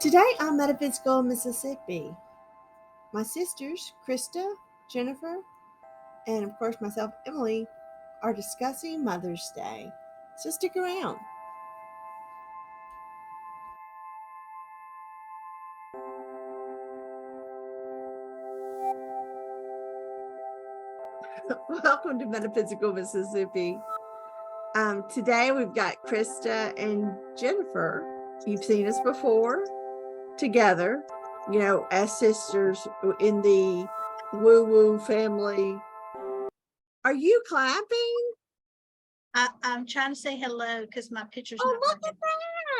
Today on Metaphysical Mississippi, my sisters, Krista, Jennifer, and of course myself, Emily, are discussing Mother's Day. So stick around. Welcome to Metaphysical Mississippi. Today we've got Krista and Jennifer. You've seen us before together, as sisters in the woo-woo family. Are you clapping? I'm trying to say hello because my picture's Oh, not look working.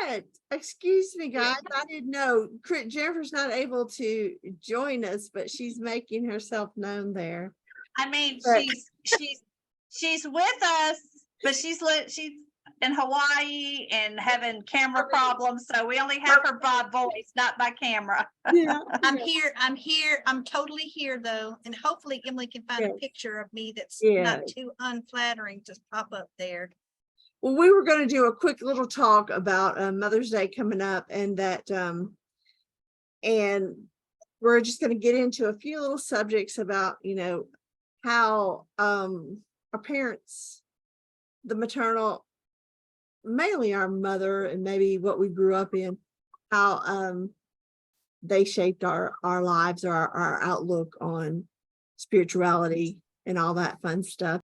at that. Excuse me, guys. I didn't know. Jennifer's not able to join us, but she's making herself known there. I mean, But- she's with us, but she's in Hawaii and having camera problems, so we only have her by voice, not by camera. Yeah. I'm here. I'm totally here though, and hopefully Emily can find a Yes. picture of me that's Yeah. not too unflattering to pop up there. Well, we were going to do a quick little talk about Mother's Day coming up, and that, and we're just going to get into a few little subjects about, how our parents, the maternal, mainly our mother, and maybe what we grew up in, how they shaped our lives, or our outlook on spirituality and all that fun stuff.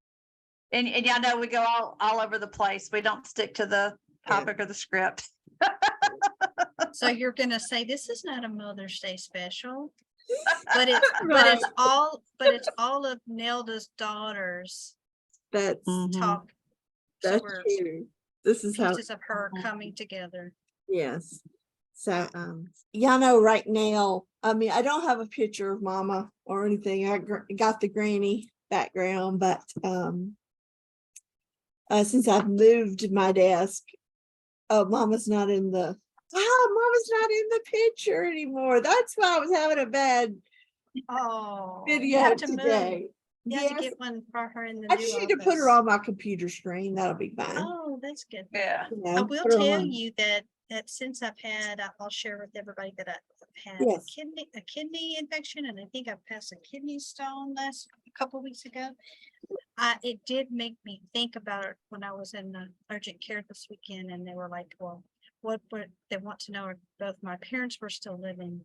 And y'all know we go all over the place. We don't stick to the topic or the script. So you're gonna say this is not a Mother's Day special, but it's all of Nelda's daughters That's talk. that's So we're true. This is how, pieces of her coming together. yes. So y'all know right now, I mean, I don't have a picture of Mama or anything. I got the granny background, but since I've moved my desk, Mama's not in the picture anymore. That's why I was having a bad video today. You have to get one for her in the I new just need to put her office. on my computer screen. That'll be fine. Oh, that's good. Yeah. I will tell you that since I'll share with everybody that I've had Yes. a kidney infection, and I think I've passed a kidney stone a couple of weeks ago. It did make me think about it when I was in the urgent care this weekend, and they were like, well, what they want to know if both my parents were still living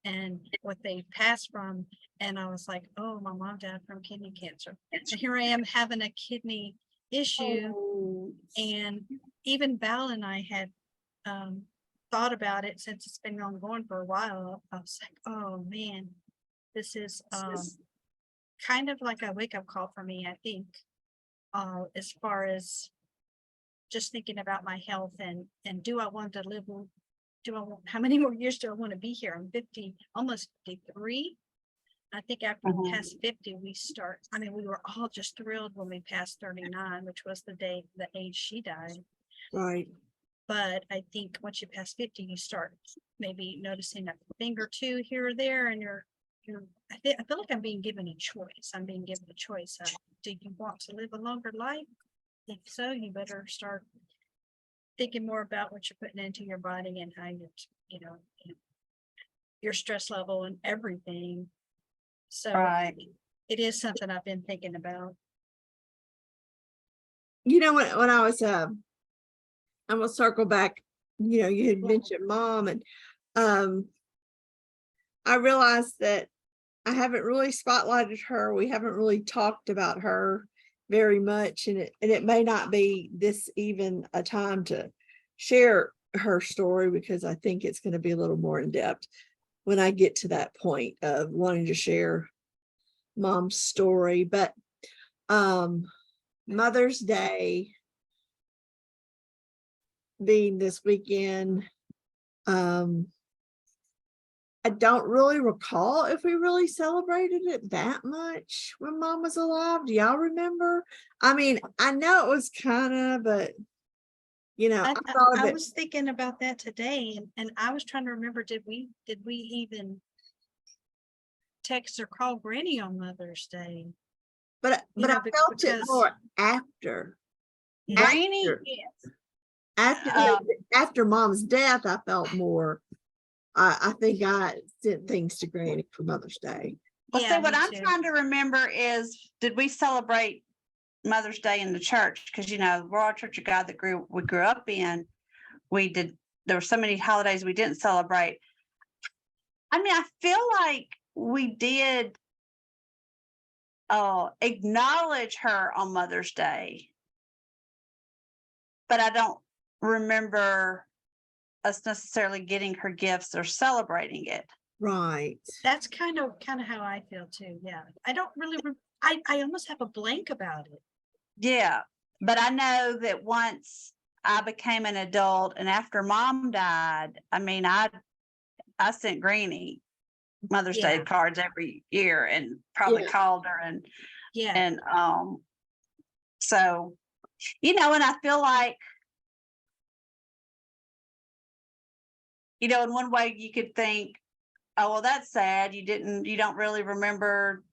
and what they passed from. And I was like, oh, my mom died from kidney cancer. And here I am having a kidney issue. Oh. And even Val and I had thought about it since it's been ongoing for a while. I was like, oh man, this is kind of like a wake-up call for me, I think, as far as just thinking about my health and do I want to live, how many more years do I want to be here? I'm 50, almost 53. I think after we pass 50, we were all just thrilled when we passed 39, which was the age she died. Right. But I think once you pass 50, you start maybe noticing a thing or two here or there, and I feel like I'm being given a choice. I'm being given a choice of, do you want to live a longer life? If so, you better start thinking more about what you're putting into your body and how your stress level and everything. So It is something I've been thinking about. When I was I'm gonna circle back, you had mentioned Mom, and I realized that I haven't really spotlighted her. We haven't really talked about her very much, and it may not be this even a time to share her story, because I think it's going to be a little more in depth when I get to that point of wanting to share Mom's story. But Mother's Day being this weekend, I don't really recall if we really celebrated it that much when Mom was alive. Do y'all remember? I mean, I know it was kind of, but I was thinking about that today, and I was trying to remember, did we even text or call Granny on Mother's Day? But I felt it more after. Granny, after Mom's death. I felt more I think I sent things to Granny for Mother's Day. Well, Yeah, see, what me I'm too. trying to remember is, did we celebrate Mother's Day in the church? Because, you know, Royal Church of God we grew up in, there were so many holidays we didn't celebrate. I mean, I feel like we did acknowledge her on Mother's Day, but I don't remember us necessarily getting her gifts or celebrating it. Right. That's kind of how I feel too. Yeah. I don't really, I almost have a blank about it. Yeah, but I know that once I became an adult and after Mom died, I mean, I sent Granny Mother's Day Yeah. cards every year and probably Yeah. called her Yeah. and so, you know, and I feel like, you know, in one way you could think, oh, well, that's sad. You don't really remember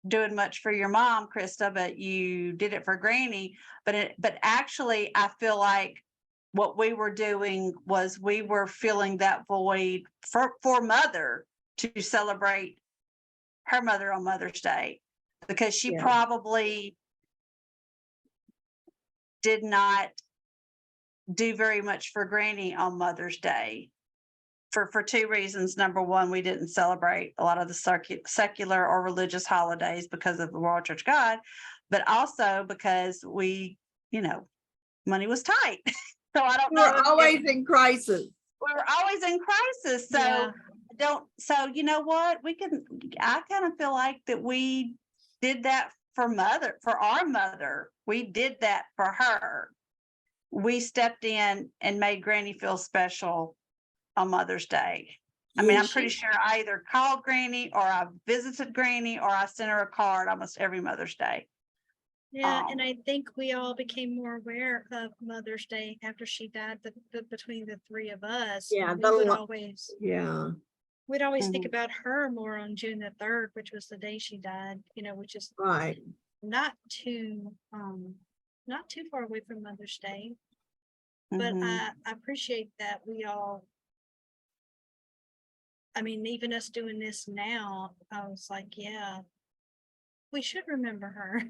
doing much for your mom, Krista, but you did it for Granny. But actually, I feel like what we were doing was we were filling that void for Mother to celebrate her mother on Mother's Day, because she Yeah. probably did not do very much for Granny on Mother's Day for two reasons. Number one, we didn't celebrate a lot of the secular or religious holidays because of the Royal Church of God, but also because we, you know, money was tight. So I don't know. We're always in crisis. We were always in crisis. So Yeah. so you know what? I kind of feel like that we did that for our mother. We did that for her. We stepped in and made Granny feel special on Mother's Day. I mean, Yeah. I'm pretty sure I either called Granny or I visited Granny or I sent her a card almost every Mother's Day. Yeah, and I think we all became more aware of Mother's Day after she died. Between the three of us, Yeah, we would always Yeah. think about her more on June the 3rd, which was the day she died. You know, which is Right. not too far away from Mother's Day. But Mhm. I appreciate that we all. I mean, even us doing this now, I was like, yeah, we should remember her.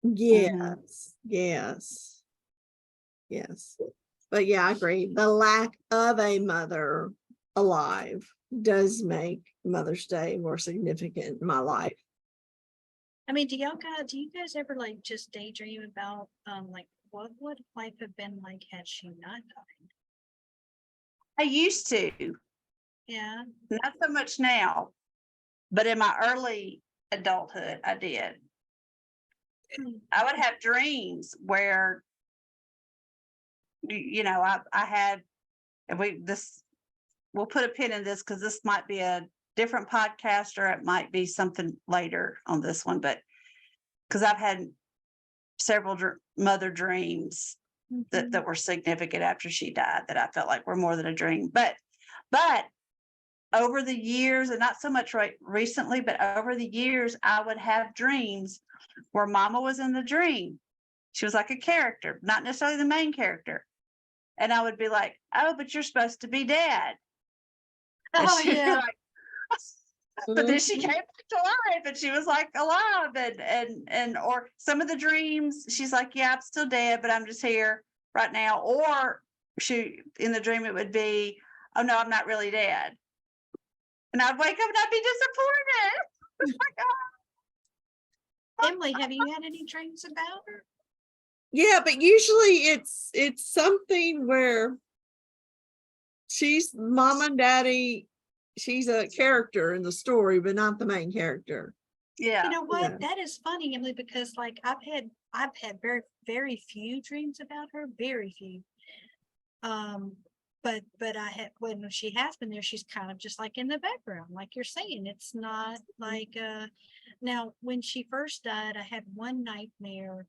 Yes. Yes. Yes. But yeah, I agree. The lack of a mother alive does make Mother's Day more significant in my life. I mean, do you guys ever like just daydream about like what would life have been like had she not died? I used to, Yeah. not so much now, but in my early adulthood, I did. I would have dreams where, you know, I had, we'll put a pin in this because this might be a different podcast or it might be something later on this one, but because I've had several mother dreams that were significant after she died that I felt like were more than a dream. But over the years, and not so much recently, but over the years, I would have dreams where Mama was in the dream. She was like a character, not necessarily the main character. And I would be like, oh, but you're supposed to be Dad. And Oh she'd be yeah. like, but then she came back to life and she was like alive and or some of the dreams, she's like, yeah, I'm still dead, but I'm just here right now. Or in the dream, it would be, oh no, I'm not really dead. And I'd wake up and I'd be disappointed. Emily, have you had any dreams about her? Yeah, but usually it's something where she's mom and daddy, she's a character in the story, but not the main character. Yeah. You know what? Yeah. That is funny, Emily, because like I've had very, very few dreams about her, very few. But I had, when she has been there, she's kind of just like in the background, like you're saying. It's not like now when she first died, I had one nightmare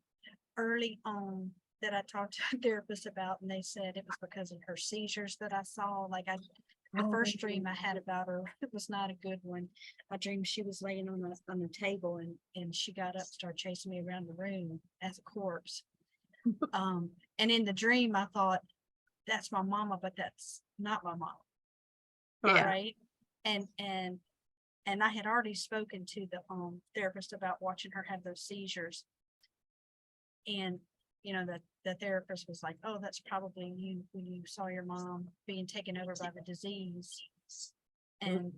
early on that I talked to a therapist about, and they said it was because of her seizures that I saw. The first dream I had about her, it was not a good one. I dreamed she was laying on the table and she got up, started chasing me around the room as a corpse. And in the dream I thought, that's my mama, but that's not my mama. Yeah. right? And I had already spoken to the therapist about watching her have those seizures. And, you know, the therapist was like, oh, that's probably you when you saw your mom being taken over by the disease. And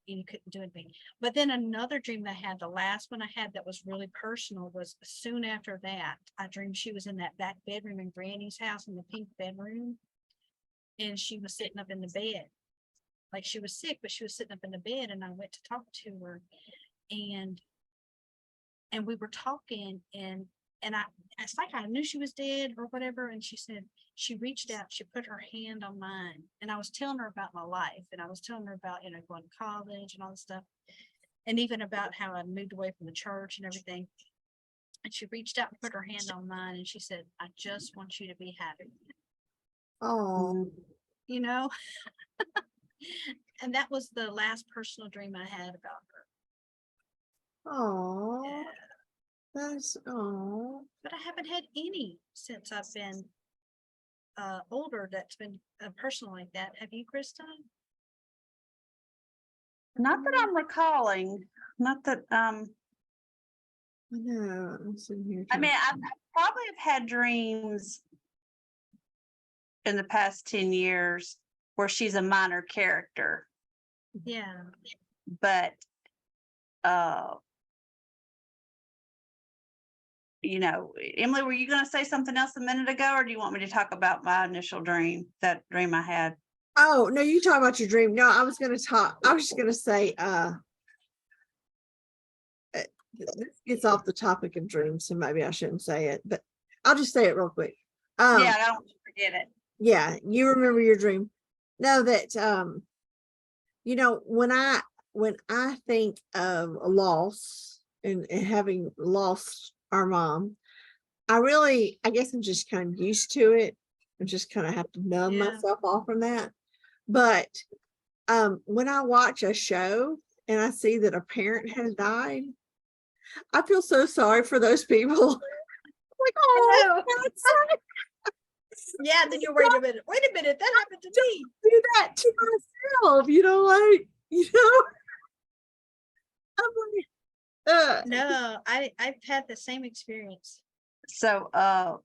you couldn't do anything. But then another dream I had, the last one I had that was really personal, was soon after that, I dreamed she was in that back bedroom in Granny's house, in the pink bedroom. And she was sitting up in the bed. Like, she was sick, but she was sitting up in the bed, and I went to talk to her, and we were talking, and it's like I knew she was dead or whatever. And she said, she reached out, she put her hand on mine, and I was telling her about my life, and I was telling her about, you know, going to college and all this stuff, and even about how I moved away from the church and everything. And she reached out and put her hand on mine, and she said, I just want you to be happy. Oh, You know. And that was the last personal dream I had about her. oh, Yeah. that's, oh. But I haven't had any since I've been older that's been personal like that. Have you, Krista? Not that I'm recalling, not that, I know, I'm sitting here. I mean, trying- I probably have had dreams in the past 10 years where she's a minor character, Yeah. but, you know, Emily, were you going to say something else a minute ago, or do you want me to talk about my initial dream, that dream I had? Oh, no, you talk about your dream. No, I was just gonna say, this gets off the topic of dreams, so maybe I shouldn't say it, but I'll just say it real quick. Yeah, I don't forget it. Yeah, you remember your dream. Know that, you know, when I think of a loss and having lost our mom, I guess I'm just kind of used to it. I just kind of have to numb Yeah. myself off from that. But when I watch a show and I see that a parent has died, I feel so sorry for those people. Like, oh, that's Yeah. Then you're wait a minute, that happened to me. do that to myself, you know, like, you know. I'm like, No, I've had the same experience. So, a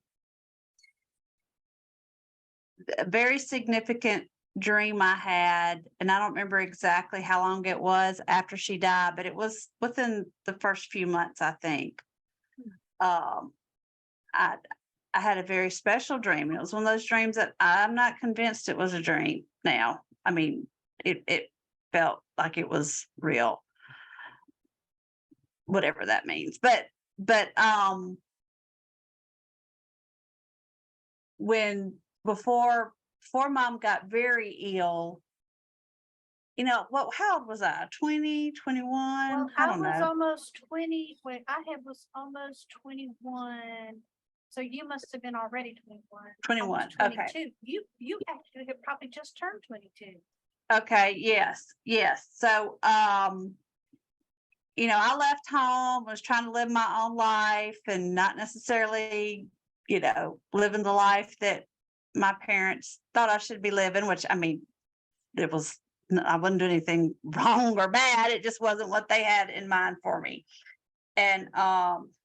very significant dream I had, and I don't remember exactly how long it was after she died, but it was within the first few months, I think. I had a very special dream. It was one of those dreams that I'm not convinced it was a dream now. I mean, it felt like it was real, whatever that means. But when before mom got very ill, you know, what, how old was I? 20, 21? Well, I I don't was know. almost 20 when was almost 21. So you must have been already 21. 21, almost okay. 22. You actually have probably just turned 22. Okay, yes. So, you know, I left home, was trying to live my own life and not necessarily, you know, living the life that my parents thought I should be living, which, I mean, I wasn't doing anything wrong or bad. It just wasn't what they had in mind for me. And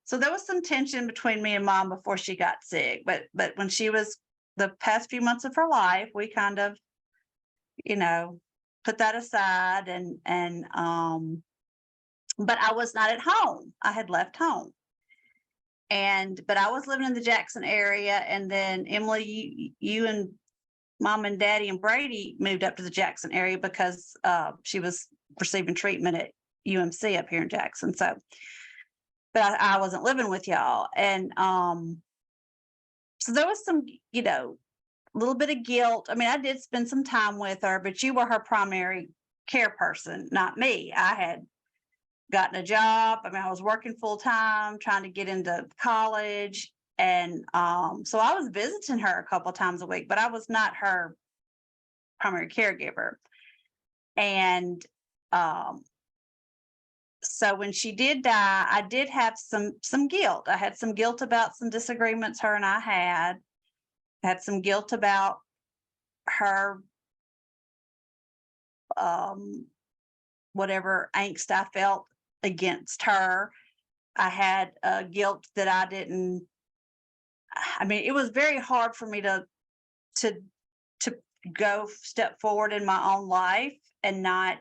so there was some tension between me and mom before she got sick. But when she was the past few months of her life, we kind of, you know, put that aside and but I was not at home. I had left home. But I was living in the Jackson area, and then Emily, you and mom and daddy and Brady moved up to the Jackson area because she was receiving treatment at UMC up here in Jackson. So, but I wasn't living with y'all. And so there was some, you know, a little bit of guilt. I mean, I did spend some time with her, but you were her primary care person, not me. I had gotten a job. I mean, I was working full time, trying to get into college. And so I was visiting her a couple times a week, but I was not her primary caregiver. And so when she did die, I did have some guilt. I had some guilt about some disagreements her and I had some guilt about her whatever angst I felt against her. I had guilt that I mean, it was very hard for me to to go step forward in my own life and not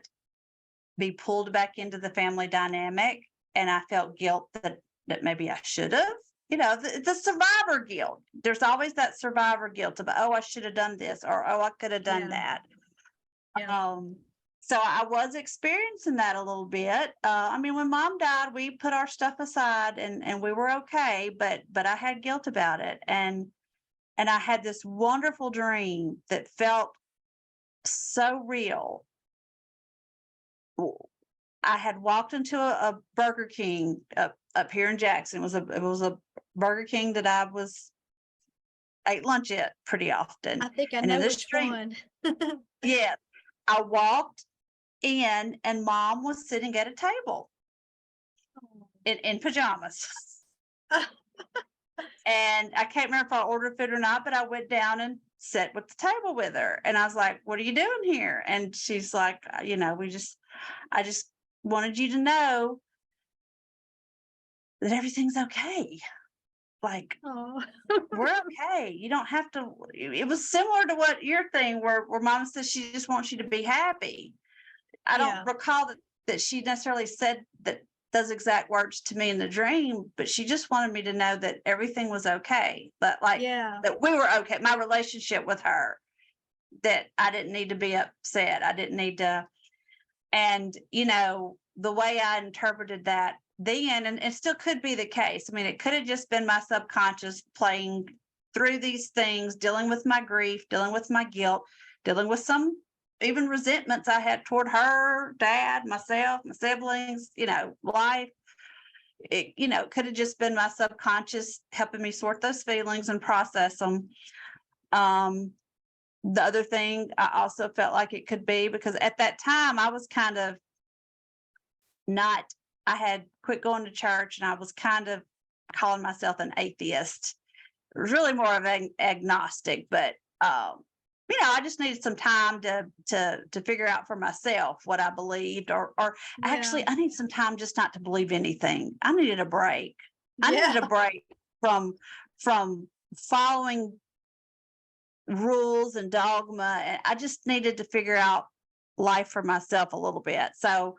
be pulled back into the family dynamic. And I felt guilt that maybe I should have, the survivor guilt. There's always that survivor guilt about, oh, I should have done this, or oh, I could have done that. Yeah. So I was experiencing that a little bit. I mean, when mom died, we put our stuff aside and we were okay, but I had guilt about it. And I had this wonderful dream that felt so real. I had walked into a Burger King up here in Jackson. It was a Burger King that I ate lunch at pretty often. I think I And know in this which dream, one. yeah, I walked in and mom was sitting at a table in pajamas. And I can't remember if I ordered food or not, but I went down and sat with the table with her. And I was like, what are you doing here? And she's like, I just wanted you to know that everything's okay. Like, Oh, we're okay. You don't have to. It was similar to what your thing where mom says she just wants you to be happy. I Yeah. don't recall that she necessarily said those exact words to me in the dream, but she just wanted me to know that everything was okay. But that we were okay. My relationship with her, that I didn't need to be upset. I didn't need to. And, the way I interpreted that then, and it still could be the case. I mean, it could have just been my subconscious playing through these things, dealing with my grief, dealing with my guilt, dealing with some even resentments I had toward her, dad, myself, my siblings, life. It, could have just been my subconscious helping me sort those feelings and process them. The other thing I also felt like it could be, because at that time I was kind of I had quit going to church and I was kind of calling myself an atheist. It was really more of an agnostic, but I just needed some time to figure out for myself what I believed, or actually I need some time just not to believe anything. I needed a break. I needed a break from following rules and dogma. And I just needed to figure out life for myself a little bit. So,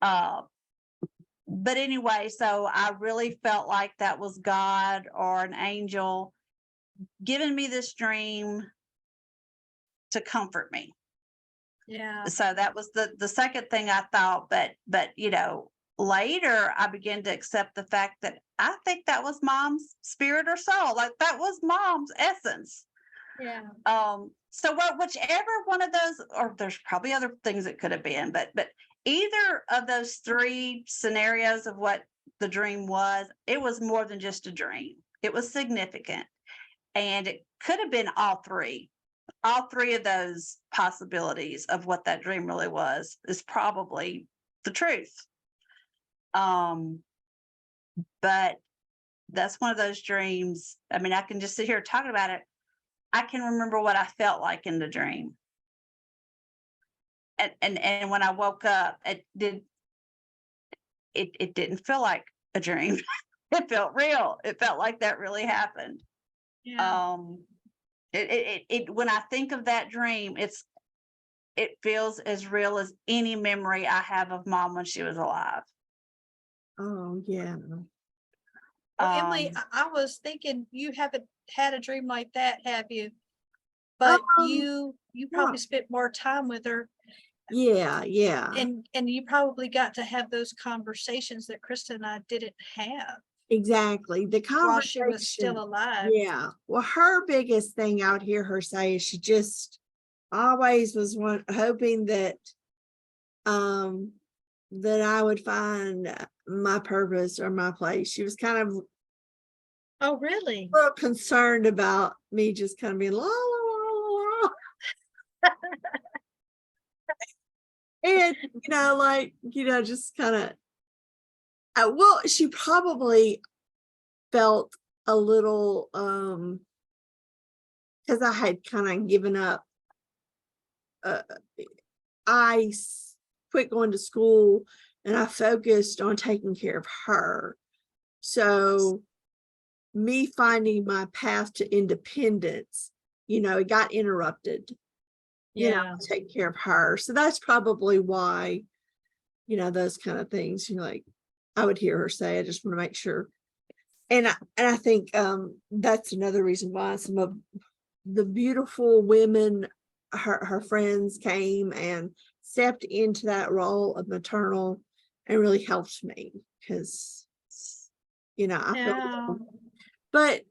but anyway, so I really felt like that was God or an angel giving me this dream to comfort me. Yeah. So that was the second thing I thought, but later I began to accept the fact that I think that was mom's spirit or soul. Like that was mom's essence. Yeah. So whichever one of those, or there's probably other things it could have been, but either of those three scenarios of what the dream was, it was more than just a dream. It was significant. And it could have been all three of those possibilities of what that dream really was is probably the truth. But that's one of those dreams. I mean, I can just sit here talking about it. I can remember what I felt like in the dream. And when I woke up, it didn't feel like a dream. It felt real. It felt like that really happened. Yeah. When I think of that dream, it feels as real as any memory I have of mom when she was alive. Oh, yeah. Well, Emily, I was thinking you haven't had a dream like that, have you? But you probably spent more time with her. Yeah. And you probably got to have those conversations that Krista and I didn't have. Exactly. The while she conversation. was still alive. Yeah. Well, her biggest thing out here, her say, is she just always was hoping that that I would find my purpose or my place. She was kind of Oh, really? a little concerned about me just kind of being la la la la. And just kind of well, she probably felt a little because I had kind of given up quit going to school and I focused on taking care of her. So me finding my path to independence, it got interrupted, Yeah. to take care of her. So that's probably why, those kind of things, like I would hear her say, I just want to make sure. And I think that's another reason why some of the beautiful women, her friends, came and stepped into that role of maternal and really helped me because, I Yeah. felt, but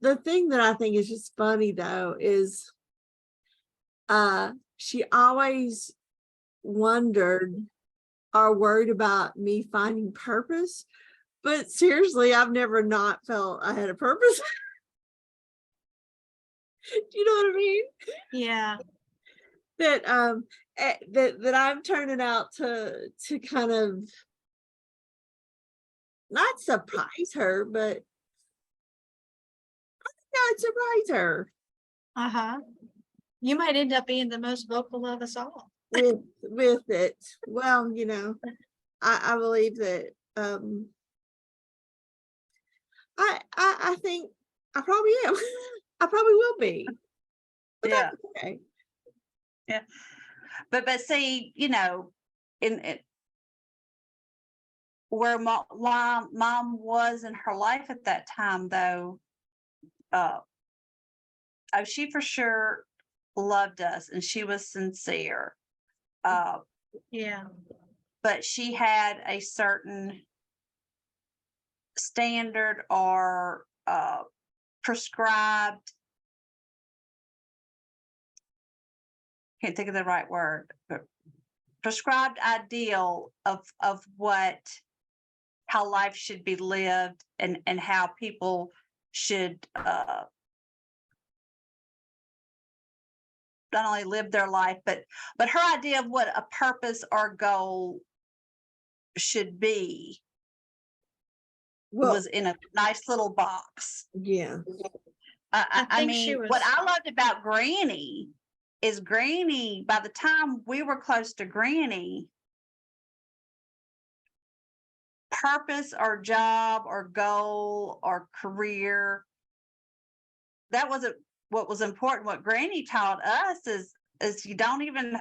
the thing that I think is just funny though is she always wondered or worried about me finding purpose. But seriously, I've never not felt I had a purpose. Do you know what I mean? Yeah. That that I'm turning out to kind of not surprise her, but not surprise her Uh-huh. You might end up being the most vocal of us all. with it. Well, I believe that I think I probably am. I probably will be. But Yeah. that's okay. Yeah. But see, in it, where mom was in her life at that time, though, oh, she for sure loved us and she was sincere. Yeah. But she had a certain standard or prescribed, can't think of the right word, but prescribed ideal of how life should be lived and how people should not only live their life, but her idea of what a purpose or goal should be Well, was in a nice little box. yeah. I think she mean, what was- I loved about Granny is Granny, by the time we were close to Granny, purpose or job or goal or career, that wasn't what was important. What Granny taught us is you don't even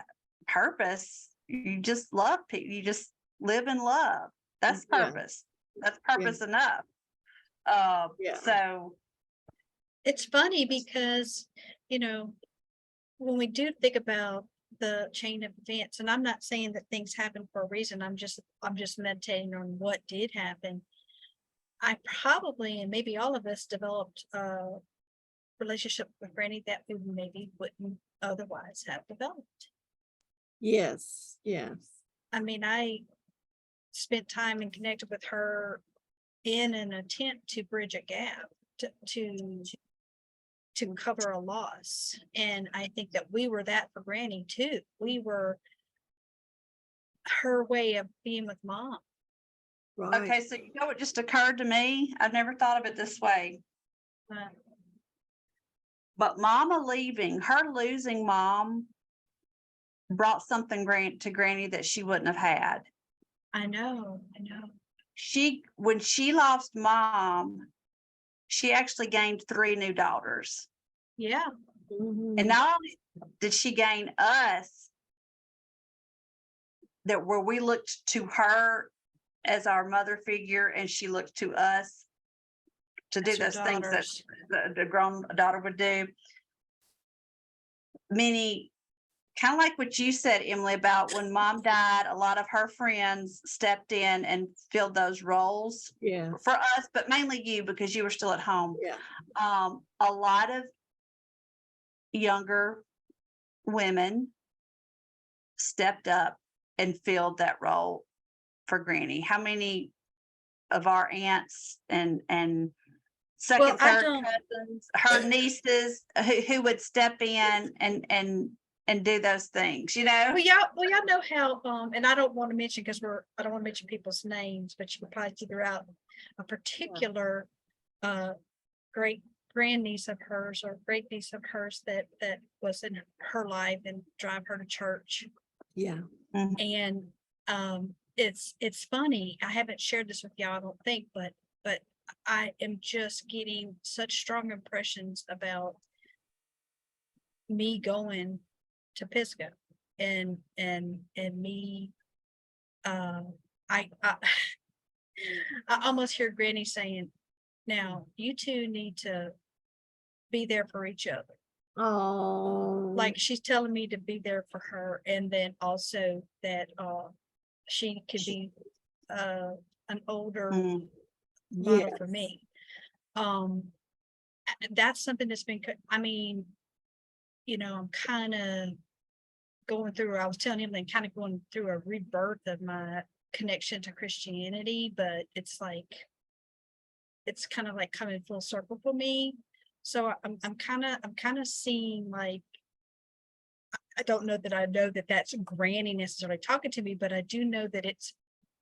purpose, you just love people, you just live in love. That's Yeah. purpose. That's purpose enough. Yeah. It's So funny because, when we do think about the chain of events, and I'm not saying that things happen for a reason, I'm just meditating on what did happen. I probably, and maybe all of us, developed a relationship with Granny that we maybe wouldn't otherwise have developed. Yes. Yes. I mean, I spent time and connected with her in an attempt to bridge a gap to cover a loss. And I think that we were that for Granny too. We were her way of being with Mom. Right. okay, so what just occurred to me? I've never thought of it this way. But Mama leaving, her losing Mom brought something to Granny that she wouldn't have had. I know. When she lost Mom, she actually gained 3 new daughters. Yeah. Mhm. And not only did she gain us, that where we looked to her as our mother figure, and she looked to us to do As her those things that daughters. the grown daughter would do. Many, kind of like what you said, Emily, about when Mom died, a lot of her friends stepped in and filled those roles Yeah. for us, but mainly you because you were still at home. Yeah. A lot of younger women stepped up and filled that role for Granny. How many of our aunts and second, I third don't- cousins, her nieces who would step in and do those things, Well, y'all know how, and I don't want to mention because I don't want to mention people's names, but you can probably figure out a particular great grandniece of hers or great niece of hers that was in her life and drive her to church. Yeah. And it's funny. I haven't shared this with y'all, I don't think, but I am just getting such strong impressions about me going to Pisco and me I I almost hear Granny saying, now you two need to be there for each other. Oh, Like she's telling me to be there for her, and then also that she could be an older model for me. That's something that's been, I mean, you know, I'm kind of going through, I was telling him, kind of going through a rebirth of my connection to Christianity, but it's like, it's kind of like coming full circle for me. So I'm kind of seeing like, I don't know that I know that that's Granny necessarily talking to me, but I do know that it's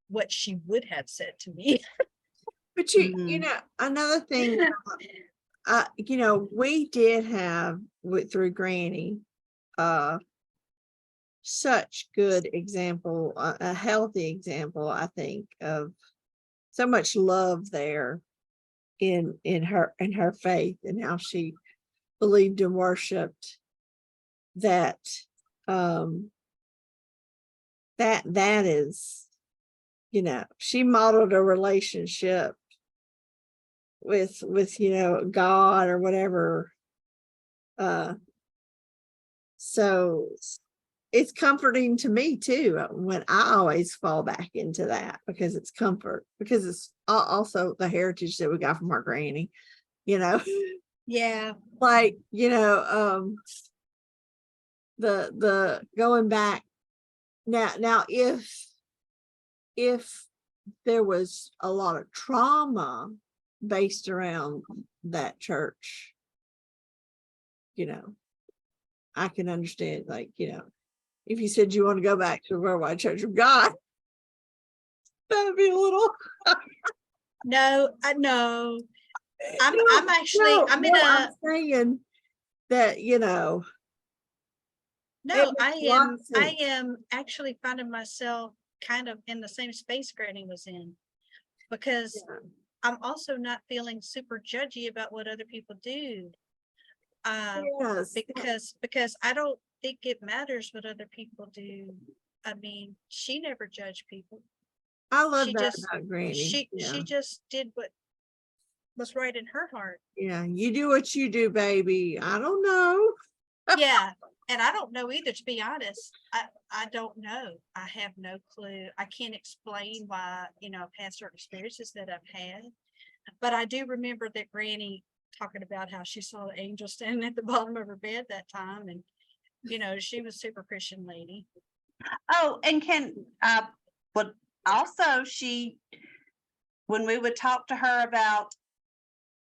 what she would have said to me. but you know, another thing, you know, we did have through Granny, such good example, a healthy example, I think, of so much love there in her faith and how she believed and worshiped, that that is, you know, she modeled a relationship with you know, God or whatever. So it's comforting to me too, when I always fall back into that, because it's comfort, because it's also the heritage that we got from our granny, you know. Yeah. Like, you know, the going back now, if there was a lot of trauma based around that church, you know, I can understand, like, you know, if you said you want to go back to the Worldwide Church of God, that'd be a little. No, I know. I'm actually, No, I'm no, in I'm a, saying that, you know. no, I I am actually finding myself kind of in the same space Granny was in, because I'm also not feeling super judgy about what other people do. Yes, Because I don't think it matters what other people do. I mean, she never judged people. I love She that just, about Granny. she just did what was right in her heart. Yeah, you do what you do, baby. I don't know. Yeah. And I don't know either, to be honest. I don't know. I have no clue. I can't explain why, you know, I've had certain experiences that I've had. But I do remember that Granny talking about how she saw the angel standing at the bottom of her bed that time. And, you know, she was a super Christian lady. Oh, and but also when we would talk to her about,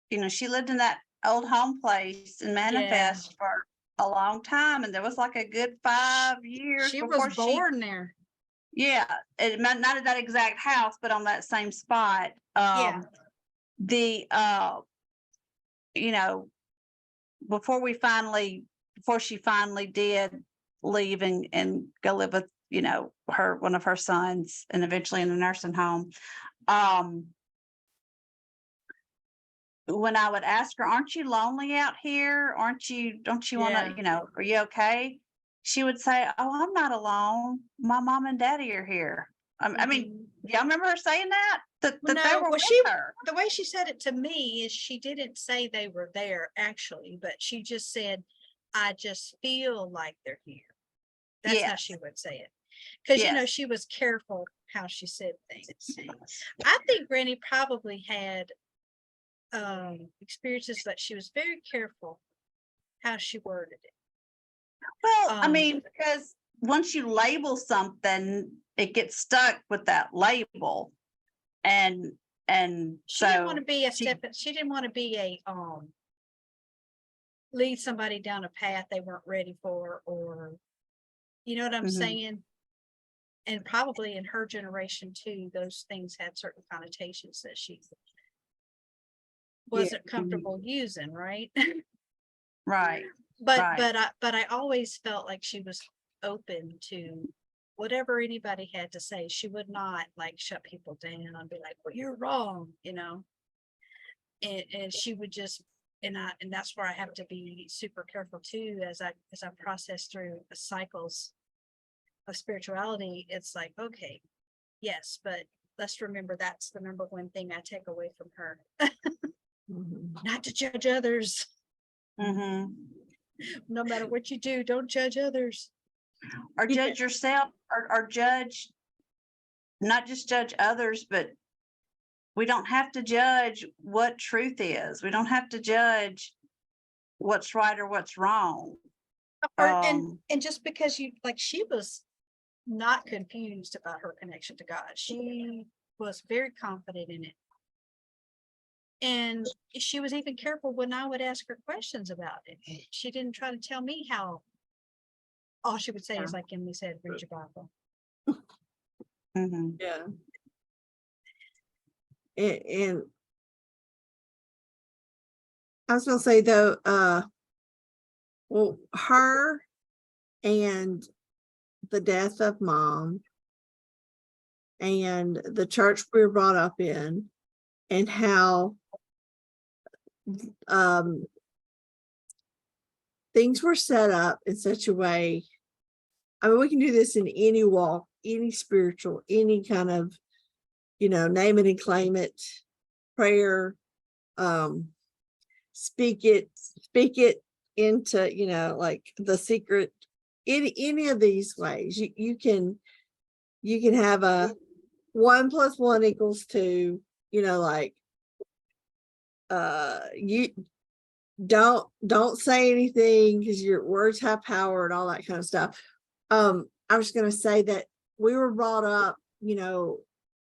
you know, she lived in that old home place in Manifest for a long time, and there was like a good 5 years She before was born there. Yeah, it might not at that exact house, but on that same spot. Yeah. The you know, before she finally did leave and go live with, you know, one of her sons, and eventually in a nursing home. When I would ask her, aren't you lonely out here? Don't you want to, you know, are you okay? She would say, oh, I'm not alone. My mom and daddy are here. I mean, y'all remember her saying that? That they were with her. The way she said it to me is she didn't say they were there actually, but she just said, I just feel like they're here. That's how she would say it. Because, you know, she was careful how she said things. I think Granny probably had experiences, but she was very careful how she worded it. Well, I mean, because once you label something, it gets stuck with that label. And she didn't want to be she didn't want to be a lead somebody down a path they weren't ready for, or you know what I'm saying? And probably in her generation too, those things had certain connotations that she wasn't comfortable using, right? Right. But Right. I always felt like she was open to whatever anybody had to say. She would not like shut people down and be like, well, you're wrong, you know. And she would just, and that's where I have to be super careful too, as I process through the cycles of spirituality. It's like, okay, yes, but let's remember that's the number one thing I take away from her. Mhm. Not to judge others. Mm-hmm. No matter what you do, don't judge others. Or Yeah. judge yourself, or judge, not just judge others, but we don't have to judge what truth is. We don't have to judge what's right or what's wrong. And just because you like, she was not confused about her connection to God. She was very confident in it. And she was even careful when I would ask her questions about it. She didn't try to tell me how. All she would say is, like Emily said, read your Bible. Mm-hmm. Yeah. And I was gonna say though, well, her and the death of mom and the church we were brought up in, and how things were set up in such a way. I mean, we can do this in any walk, any spiritual, any kind of, name it and claim it, prayer, speak it into, like the secret, any of these ways. You can have a 1 + 1 = 2, like you don't say anything because your words have power and all that kind of stuff. I was going to say that we were brought up,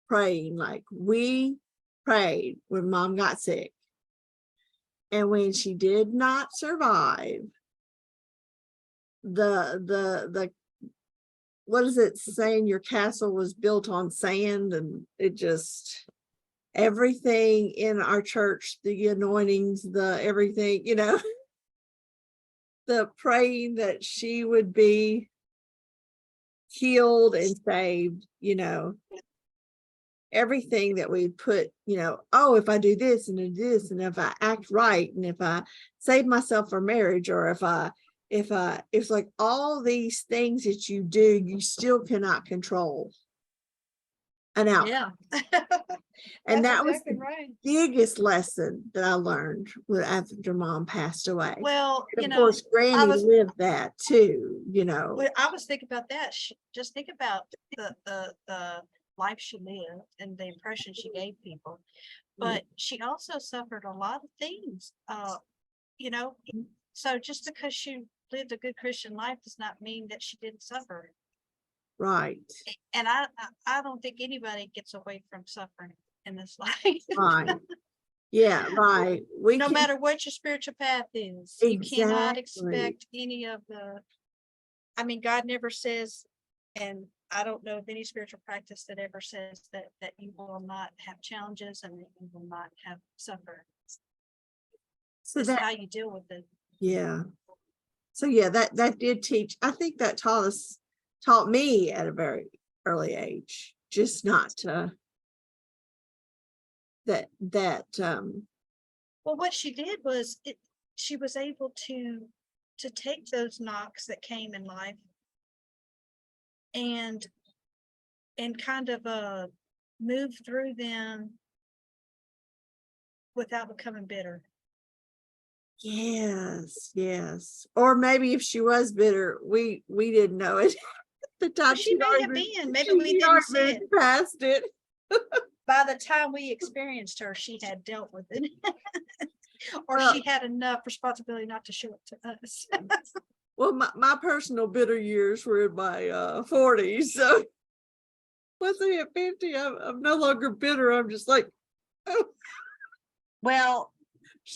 praying. Like, we prayed when mom got sick, and when she did not survive, the what is it saying, your castle was built on sand, and it just, everything in our church, the anointings, the everything, the praying that she would be healed and saved, everything that we put, oh, if I do this and do this, and if I act right, and if I save myself for marriage, or if it's like all these things that you do, you still cannot control an outcome. Yeah. And that was exactly the right. biggest lesson that I learned after mom passed away. Well, And of course, Granny lived that too, Well, I was thinking about that. Just think about the life she lived and the impression she gave people. But she also suffered a lot of things. So just because she lived a good Christian life does not mean that she didn't suffer. Right. And I don't think anybody gets away from suffering in this life. Right. Yeah, right. No matter what your spiritual path is, you cannot expect any of the, I mean, God never says, and I don't know of any spiritual practice that ever says that you will not have challenges and that you will not have suffer. So that's how you deal with it. Yeah. So yeah, that did teach. I think that taught me at a very early age, just not to well, what she did was she was able to take those knocks that came in life and kind of move through them without becoming bitter. Yes. Or maybe if she was bitter, we didn't know it. The time she may have been. Maybe we didn't see it. Past it. By the time we experienced her, she had dealt with it. Or she had enough responsibility not to show it to us. Well, my personal bitter years were in my 40s. So once I hit 50, I'm no longer bitter. I'm just like, oh. Well,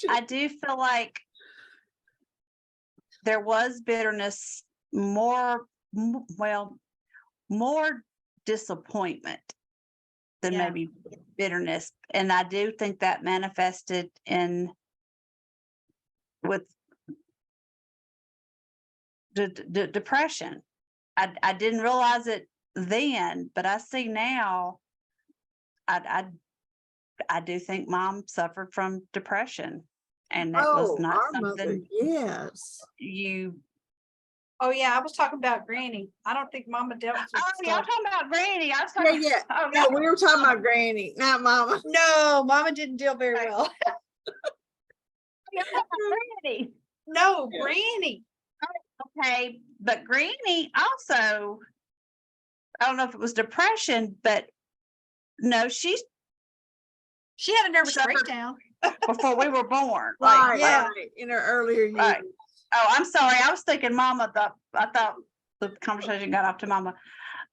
I do feel like there was bitterness, more disappointment than Yeah. maybe bitterness. And I do think that manifested with the depression. I didn't realize it then, but I see now. I do think mom suffered from depression, and it was Oh, not our mother, something yes. you. Oh, yeah, I was talking about Granny. I don't think Mama dealt with Oh, y'all stuff. talking about Granny? I was Yeah, talking. yeah. Oh, No, we were talking about Granny, not Mama. No, Mama didn't deal very Right. well. you're talking about Granny. No, Yeah. Granny. Okay, but Granny also. I don't know if it was depression, but no, she's She had a nervous suffered breakdown. before we were born. Right, Yeah. right, in her earlier years. Right. Oh, I'm sorry. I was thinking Mama. I thought the conversation got off to Mama.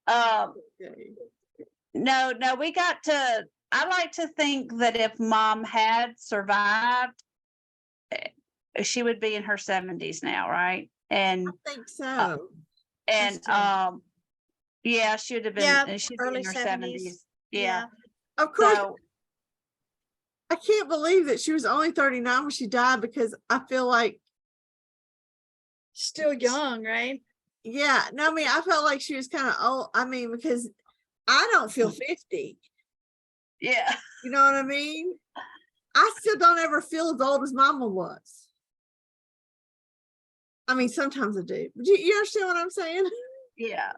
Okay. No, we got to. I like to think that if Mom had survived, she would be in her 70s now, right? And I think so. and too. yeah, she would have been. Yeah, She'd be early in her 70s. 70s. Yeah. Of course, So I can't believe that she was only 39 when she died, because I feel like, Still young, right? yeah, no, I mean, I felt like she was kind of old. I mean, because I don't feel 50. yeah. You know what I mean? I still don't ever feel as old as Mama was. I mean, sometimes I do. But you understand what I'm saying? Yeah.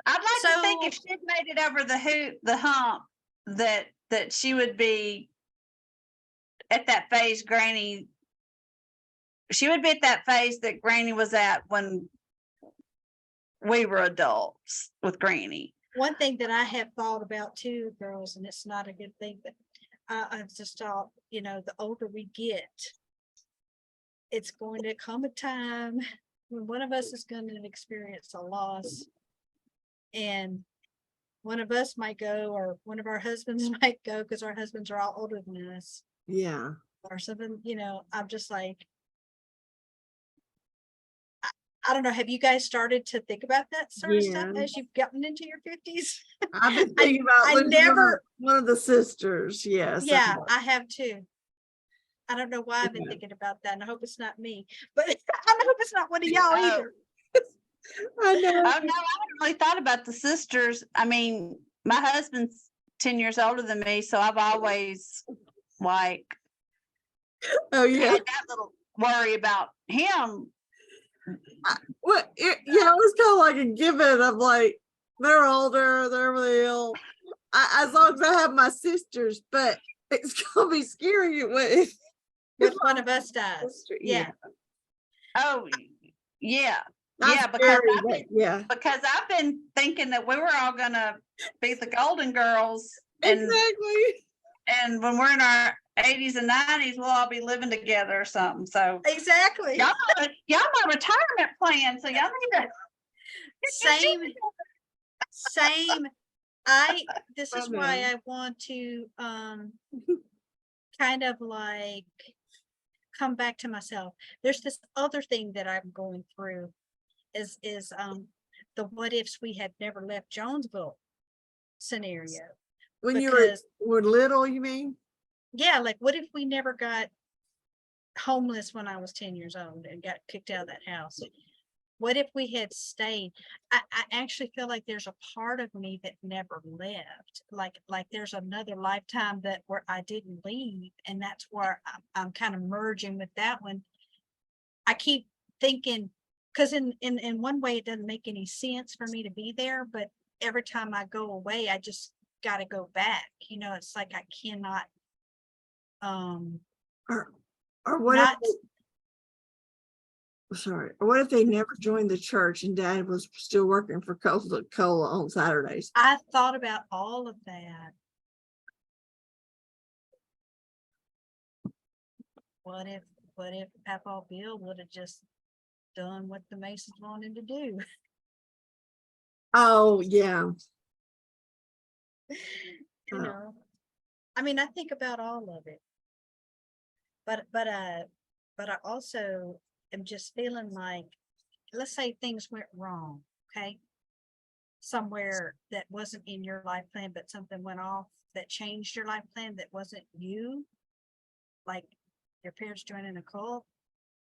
I'd like to think if So- she'd made it over the hump, that she would be at that phase Granny. She would be at that phase that Granny was at when we were adults with Granny. One thing that I have thought about too, girls, and it's not a good thing, but I've just thought, the older we get, it's going to come a time when one of us is going to experience a loss, and one of us might go, or one of our husbands might go, because our husbands are all older than us, Yeah. or something. I'm just like, I don't know. Have you guys started to think about that sort of stuff Yeah. as you've gotten into your 50s? I've been I- thinking about I losing never- one of the sisters. Yes. Yeah, I have too. I don't know why I've been Yeah. thinking about that, and I hope it's not me, but I hope it's not one of y'all Oh. either. I know. Oh no, I haven't really thought about the sisters. I mean, my husband's 10 years older than me, so I've always like Oh, yeah. had that little worry about him. Well, yeah, it's kind of like a given of like, they're older, they're real. As long as I have my sisters, but it's gonna be scary with If one of us dies. Yeah. Oh yeah. Not Yeah, because scary, I've but been, yeah, because I've been thinking that we were all gonna be the Golden Girls, and exactly. when we're in our 80s and 90s, we'll all be living together or something. So Exactly. y'all my retirement plan. So y'all need to Same. This is why I want to kind of like come back to myself. There's this other thing that I'm going through is the what ifs we had never left Jonesville scenario. When you Because- were little, you mean? Yeah, like what if we never got homeless when I was 10 years old and got kicked out of that house? What if we had stayed? I actually feel like there's a part of me that never left. Like there's another lifetime where I didn't leave, and that's where I'm kind of merging with that one. I keep thinking, because in one way it doesn't make any sense for me to be there, but every time I go away, I just got to go back. It's like I cannot. Or what Not- or what if they never joined the church and Dad was still working for Cola on Saturdays? I thought about all of that. What if Papa Bill would have just done what the Masons wanted to do? Oh, yeah. You Oh. know, I mean, I think about all of it, but I also am just feeling like, let's say things went wrong, okay? somewhere that wasn't in your life plan, but something went off that changed your life plan that wasn't you, like your parents joining a cult,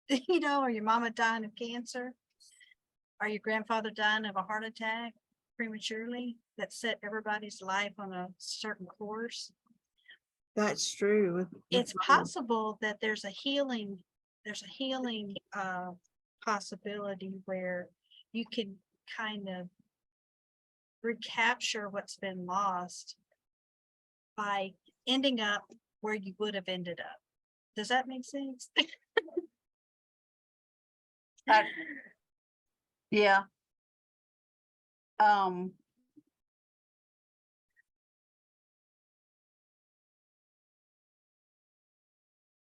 you know, or your mama dying of cancer, or your grandfather dying of a heart attack prematurely, that set everybody's life on a certain course. That's true. It's possible that there's a healing possibility where you can kind of recapture what's been lost by ending up where you would have ended up. Does that make sense? Yeah.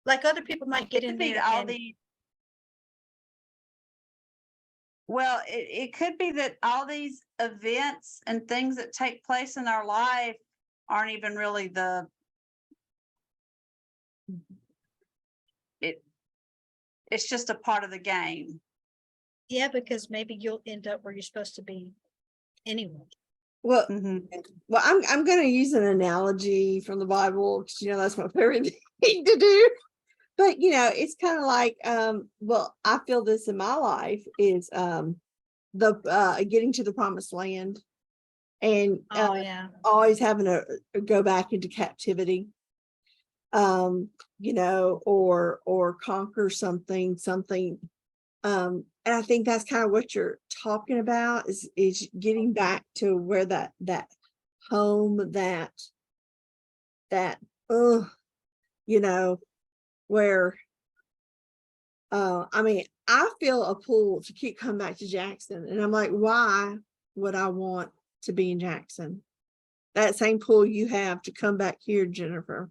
Like other people might get It in could be there all and the, well, it could be that all these events and things that take place in our life aren't even really it's just a part of the game. yeah, because maybe you'll end up where you're supposed to be anyway. Well, Mhm. well, I'm going to use an analogy from the Bible because that's my favorite thing to do. But it's kind of like, well, I feel this in my life is the getting to the promised land, and Oh yeah. always having to go back into captivity, or conquer something. And I think that's kind of what you're talking about is getting back to where that home, that where I mean, I feel a pull to keep coming back to Jackson, and I'm like, why would I want to be in Jackson? That same pull you have to come back here, Jennifer.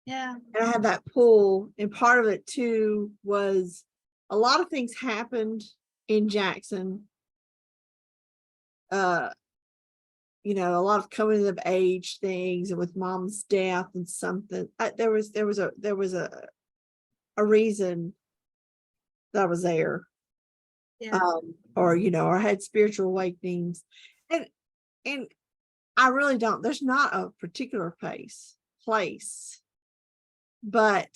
Yeah. And I had that pull, and part of it too was a lot of things happened in Jackson. A lot of coming of age things, and with mom's death and something. There was a reason that I was there. Yeah. Or had spiritual awakenings, and I really don't. There's not a particular place, but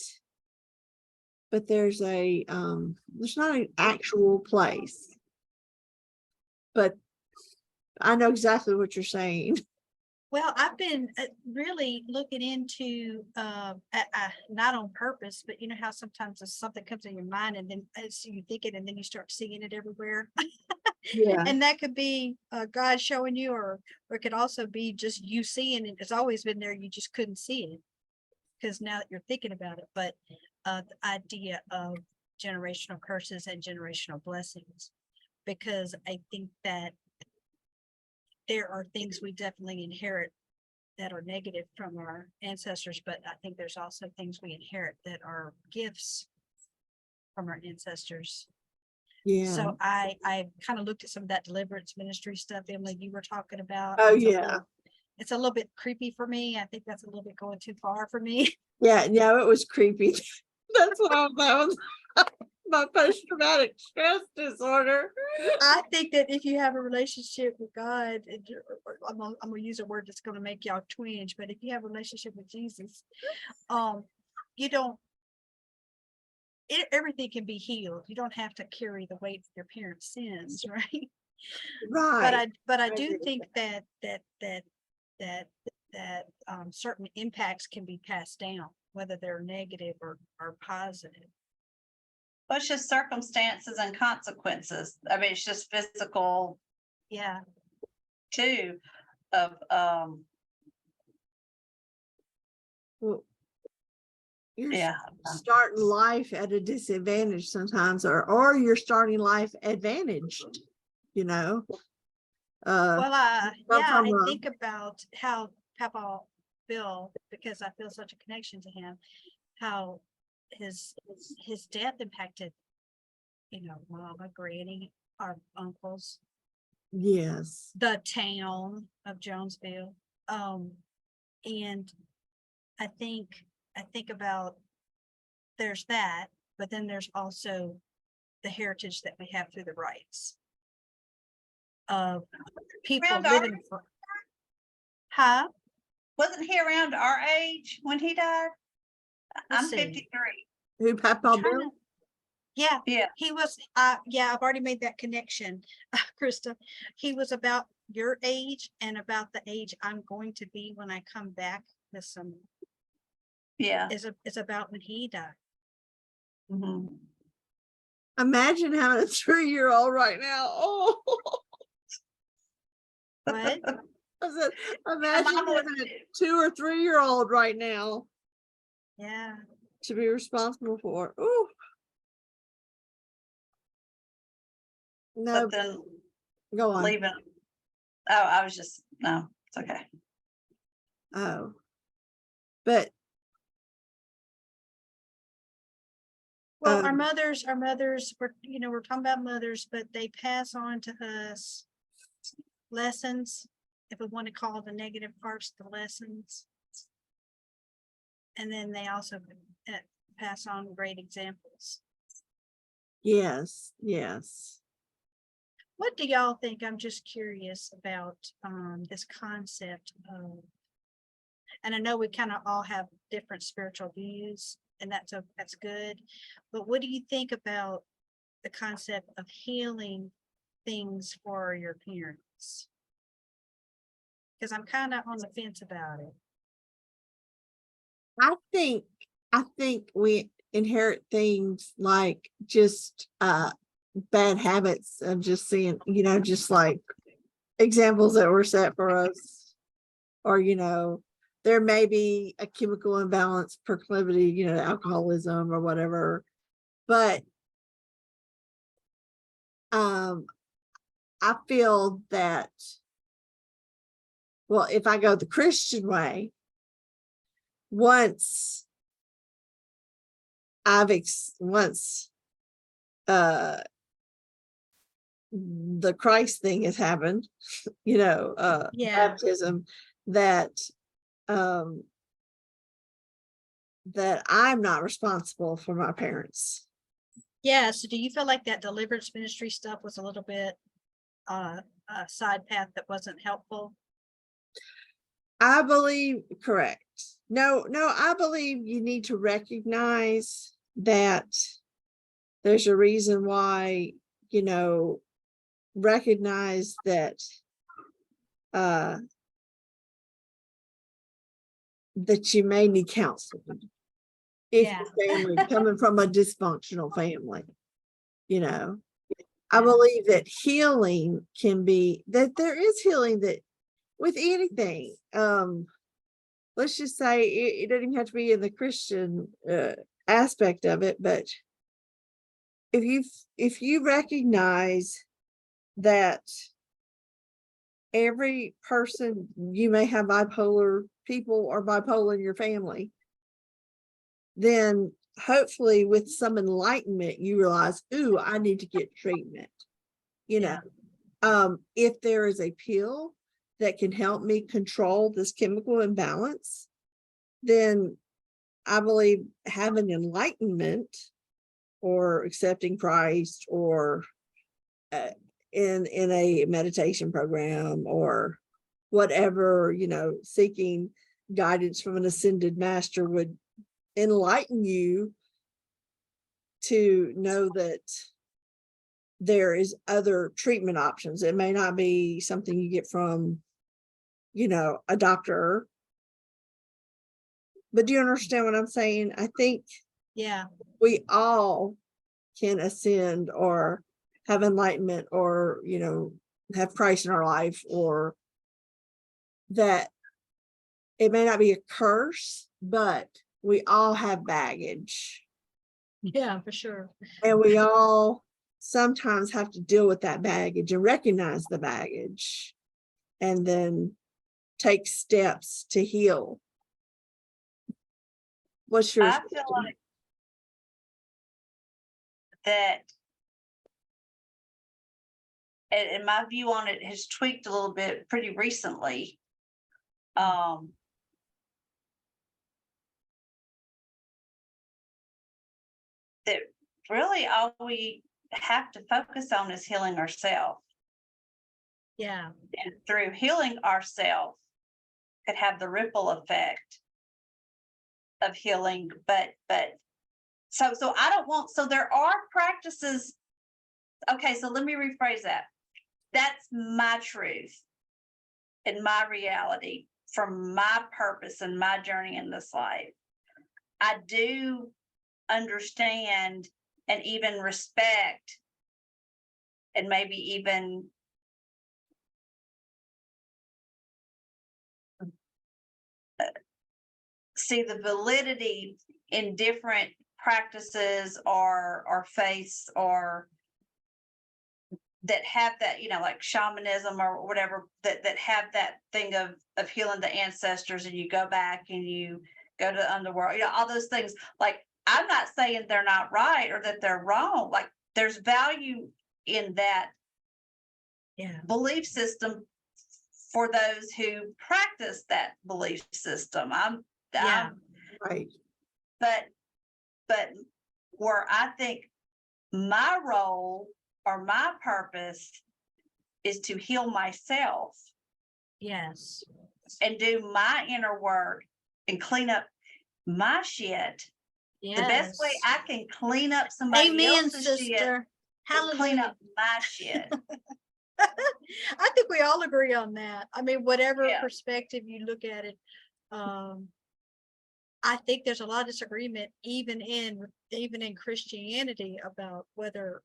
there's there's not an actual place, but I know exactly what you're saying. Well, I've been really looking into, not on purpose, but you know how sometimes something comes in your mind and then so you think it and then you start seeing it everywhere. Yeah, And that could be God showing you, or it could also be just you seeing it. It's always been there. You just couldn't see it because now that you're thinking about it. But the idea of generational curses and generational blessings, because I think that there are things we definitely inherit that are negative from our ancestors, but I think there's also things we inherit that are gifts from our ancestors. yeah. So I kind of looked at some of that deliverance ministry stuff, Emily, you were talking about. Oh, It's yeah. it's a little bit creepy for me. I think that's a little bit going too far for me. Yeah, it was creepy. That's why that was my post-traumatic stress disorder. I think that if you have a relationship with God, I'm gonna use a word that's gonna make y'all twinge, but if you have a relationship with Jesus, you don't, everything can be healed. You don't have to carry the weight of your parents' sins, right? Right. But I I do agree with think that certain impacts can be passed down, whether they're negative or positive. Well, it's just circumstances and consequences. I mean, it's just physical Yeah. too of Well, you're yeah. starting life at a disadvantage sometimes, or you're starting life advantaged, Well, Come yeah, from I a- think about how Papa Bill, because I feel such a connection to him, how his death impacted, Mama, Granny, our uncles, yes. the town of Jonesville. And I think about there's that, but then there's also the heritage that we have through the rights. of people Around our, living for. Huh? wasn't he around our age when he died? Let's I'm see. 53. Who, Papa Trying Bill? to- Yeah, Yeah. he was, yeah, I've already made that connection, Krista. He was about your age and about the age I'm going to be when I come back this summer. Yeah. Is about when he died. Mhm. Imagine having a 3-year-old right now. Oh, What? I said, imagine mama having was- a 2 or 3-year-old right now Yeah. to be responsible for. Oh, no, Something go on. leaving. Oh, I was just, no, it's okay. Oh, but Well, our Um, mothers, we're talking about mothers, but they pass on to us lessons, if we want to call the negative parts the lessons. And then they also pass on great examples. yes, yes. What do y'all think? I'm just curious about this concept of, and I know we kind of all have different spiritual views, and that's good. But what do you think about the concept of healing things for your parents? Because I'm kind of on the fence about it. I think we inherit things like just bad habits of just seeing, just like examples that were set for us, or there may be a chemical imbalance proclivity, alcoholism or whatever. But I feel that, well, if I go the Christian way, once once the Christ thing has happened, Yeah. baptism, that that I'm not responsible for my parents. Yeah. So do you feel like that deliverance ministry stuff was a little bit a side path that wasn't helpful? I believe, correct. No, I believe you need to recognize that there's a reason why, recognize that that you may need counseling if Yeah. your family coming from a dysfunctional family. I believe that healing can be, that there is healing that with anything. Let's just say it doesn't even have to be in the Christian aspect of it, but if you recognize that every person, you may have bipolar people or bipolar in your family, then hopefully with some enlightenment you realize, ooh, I need to get treatment. Yeah. If there is a pill that can help me control this chemical imbalance, then I believe having enlightenment or accepting Christ, or in a meditation program or whatever, seeking guidance from an ascended master would enlighten you to know that there is other treatment options. It may not be something you get from, a doctor. But do you understand what I'm saying? I think Yeah. we all can ascend or have enlightenment, or, have Christ in our life, or that it may not be a curse, but we all have baggage, Yeah, for sure. and we all sometimes have to deal with that baggage and recognize the baggage and then take steps to heal. What's yours? I feel like that, and my view on it has tweaked a little bit pretty recently. That really all we have to focus on is healing ourselves. Yeah. And through healing ourselves could have the ripple effect of healing. But so I don't want, so there are practices. Okay, so let me rephrase that. That's my truth and my reality from my purpose and my journey in this life. I do understand and even respect and maybe even see the validity in different practices or faiths or that have that, like shamanism or whatever, that have that thing of healing the ancestors, and you go back and you go to the underworld, all those things. Like, I'm not saying they're not right or that they're wrong. Like, there's value in that belief system for those who practice that belief system. Right. But where I think my role or my purpose is to heal myself. Yes. And do my inner work and clean up my shit. Yes. The best way I can clean up somebody else's shit is clean up my shit. I think we all agree on that. I mean, whatever Yeah. perspective you look at it, I think there's a lot of disagreement even in Christianity about whether,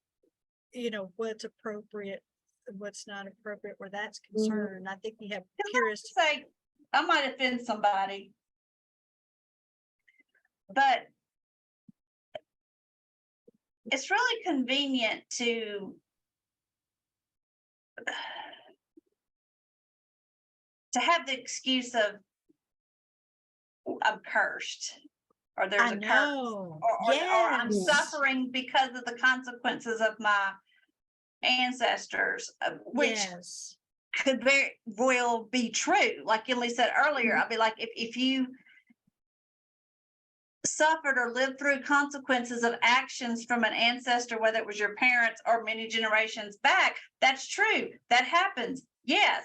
what's appropriate and what's not appropriate where that's concerned. I think you have purists. Say, I might offend somebody, but it's really convenient to have the excuse of I'm cursed, or there's a curse, or I'm suffering because of the consequences of my ancestors, which could very well be true. Like Emily said earlier, I'd be like, if you suffered or lived through consequences of actions from an ancestor, whether it was your parents or many generations back, that's true. That happens. Yes.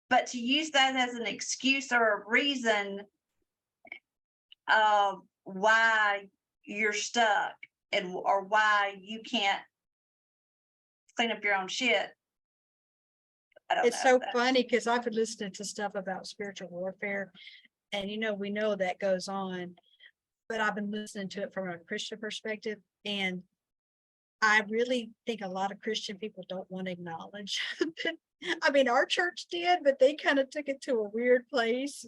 But to use that as an excuse or a reason of why you're stuck or why you can't clean up your own shit. It's so funny because I've been listening to stuff about spiritual warfare, and we know that goes on, but I've been listening to it from a Christian perspective, and I really think a lot of Christian people don't want to acknowledge. I mean, our church did, but they kind of took it to a weird place.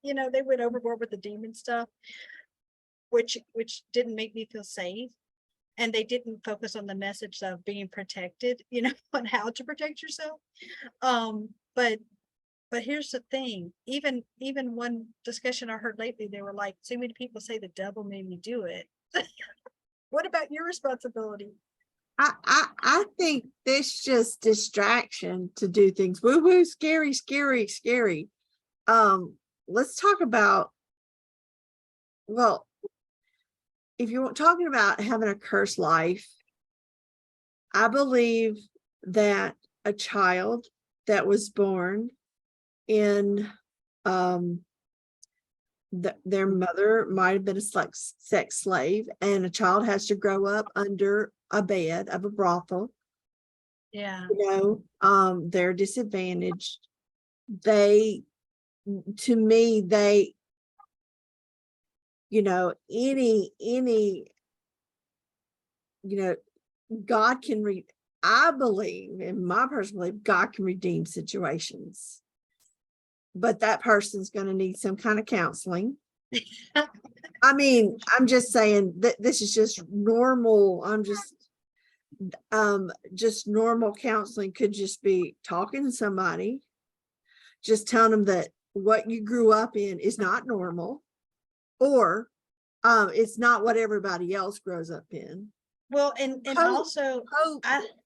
They went overboard with the demon stuff, which didn't make me feel safe. And they didn't focus on the message of being protected, on how to protect yourself. But here's the thing, even one discussion I heard lately, they were like, so many people say the devil made me do it. What about your responsibility? I think this just distraction to do things. Woo-woo, scary, scary, scary. Let's talk about, well, if you're talking about having a cursed life, I believe that a child that was born in their mother might have been a sex slave, and a child has to grow up under a bed of a brothel. Yeah. They're disadvantaged. To me, any God can I believe, in my personal belief, God can redeem situations, but that person's going to need some kind of counseling. I mean, I'm just saying that this is just normal. Just normal counseling could just be talking to somebody, just telling them that what you grew up in is not normal, or it's not what everybody else grows up in. Well, and also hope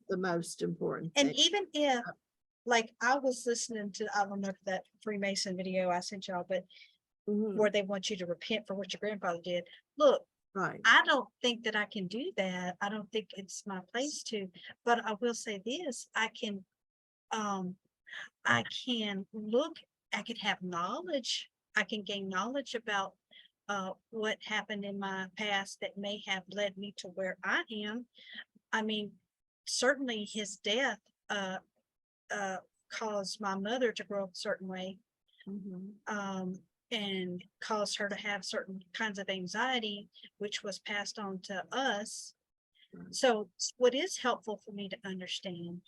the most important thing. And even if, like, I was listening to, I don't know if that Freemason video I sent y'all, but where they want you to repent for what your grandfather did. Look, right. I don't think that I can do that. I don't think it's my place to, but I will say this, I can I can look, I can have knowledge, I can gain knowledge about what happened in my past that may have led me to where I am. I mean, certainly his death caused my mother to grow up a certain way, and caused her to have certain kinds of anxiety, which was passed on to us. So what is helpful for me to understand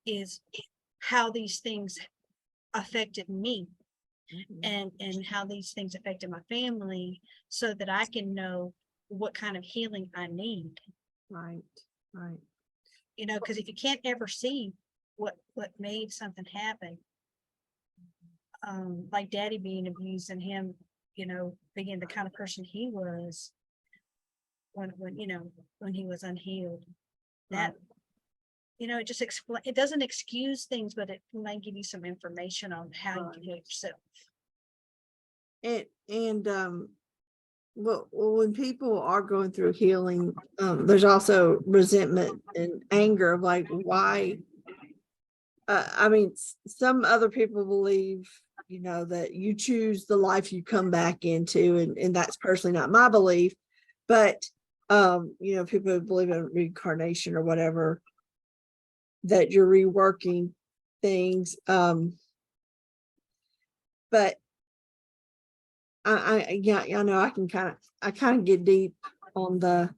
is how these things affected me, and how these things affected my family, so that I can know what kind of healing I need. Right. You know, because if you can't ever see what made something happen, like daddy being abused and him, you know, being the kind of person he was when when he was unhealed, that, you know, it just it doesn't excuse things, but it might give you some information on how you can heal yourself. Well, when people are going through healing, there's also resentment and anger of like, why? I mean, some other people believe, you know, that you choose the life you come back into, and that's personally not my belief. But you know, people who believe in reincarnation or whatever, that you're reworking things. But yeah, I know I kind of get deep on the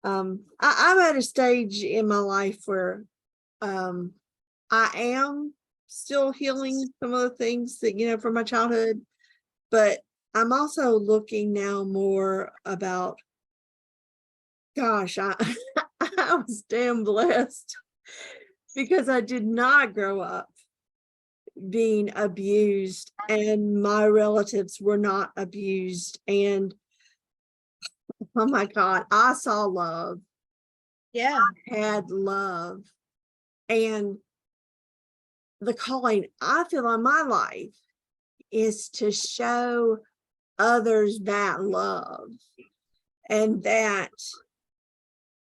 I'm at a stage in my life where I am still healing some of the things that, you know, from my childhood, but I'm also looking now more about, gosh, I was damn blessed because I did not grow up being abused, and my relatives were not abused. And oh my God, I saw love, Yeah. had love. And the calling I feel in my life is to show others that love, and that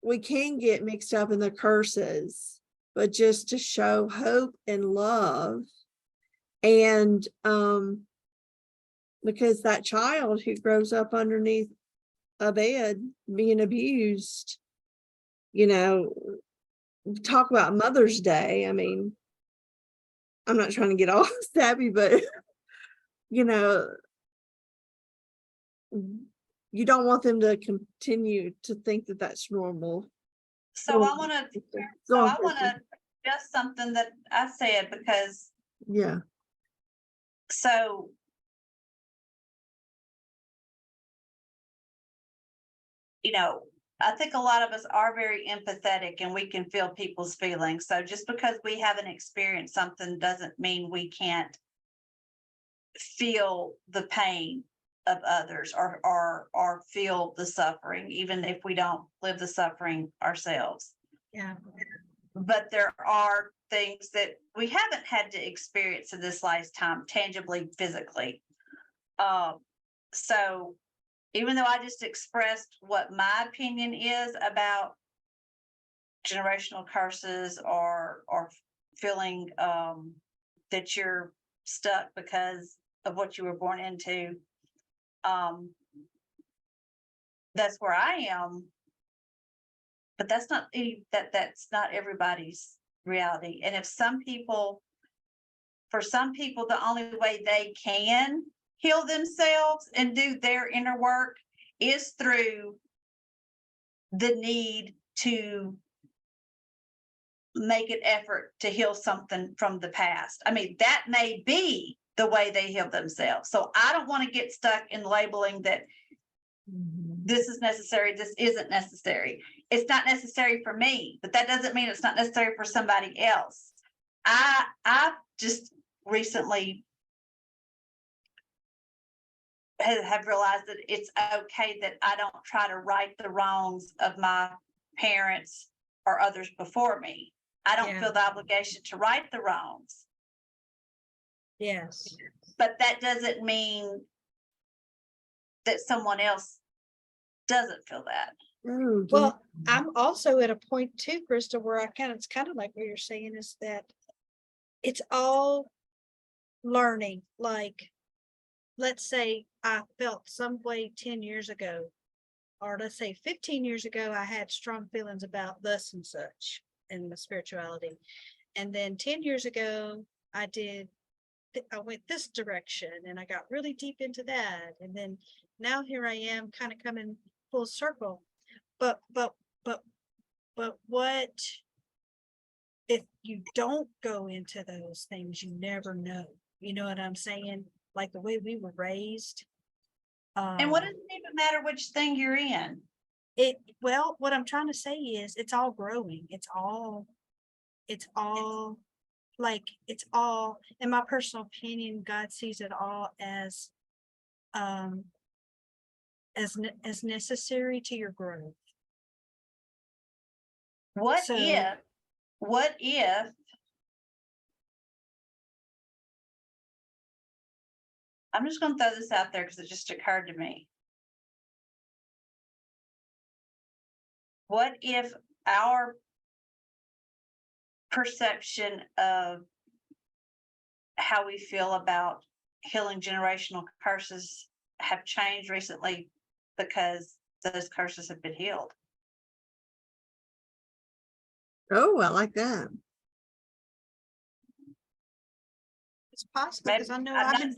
we can get mixed up in the curses, but just to show hope and love. And because that child who grows up underneath a bed being abused, you know, talk about Mother's Day. I mean, I'm not trying to get all stabby, but you know, you don't want them to continue to think that that's normal. So I want to just something that I said, because Yeah. so you know, I think a lot of us are very empathetic and we can feel people's feelings. So just because we haven't experienced something doesn't mean we can't feel the pain of others, or feel the suffering, even if we don't live the suffering ourselves. Yeah. But there are things that we haven't had to experience in this lifetime tangibly, physically. So even though I just expressed what my opinion is about generational curses, or feeling that you're stuck because of what you were born into, that's where I am. But that's not that's not everybody's reality. And if for some people, the only way they can heal themselves and do their inner work is through the need to make an effort to heal something from the past. I mean, that may be the way they heal themselves. So I don't want to get stuck in labeling that this is necessary, this isn't necessary. It's not necessary for me, but that doesn't mean it's not necessary for somebody else. I just recently have realized that it's okay that I don't try to right the wrongs of my parents or others before me. I don't feel the obligation to right the wrongs. Yes. But that doesn't mean that someone else doesn't feel that. Oh, Well, I'm also at a point too, Krista, where it's kind of like what you're saying, is that it's all learning. Like, let's say I felt some way 10 years ago, or let's say 15 years ago, I had strong feelings about thus and such in the spirituality. And then 10 years ago, I went this direction and I got really deep into that. And then now here I am kind of coming full circle. But what if you don't go into those things, you never know. You know what I'm saying? Like the way we were raised. And what does it even matter which thing you're in? Well, what I'm trying to say is it's all growing. It's all like, it's all, in my personal opinion, God sees it all as necessary to your growth. What So- if I'm just going to throw this out there because it just occurred to me. What if our perception of how we feel about healing generational curses have changed recently because those curses have been healed? Oh, I like that. It's possible, Maybe, because I know I'm I've not been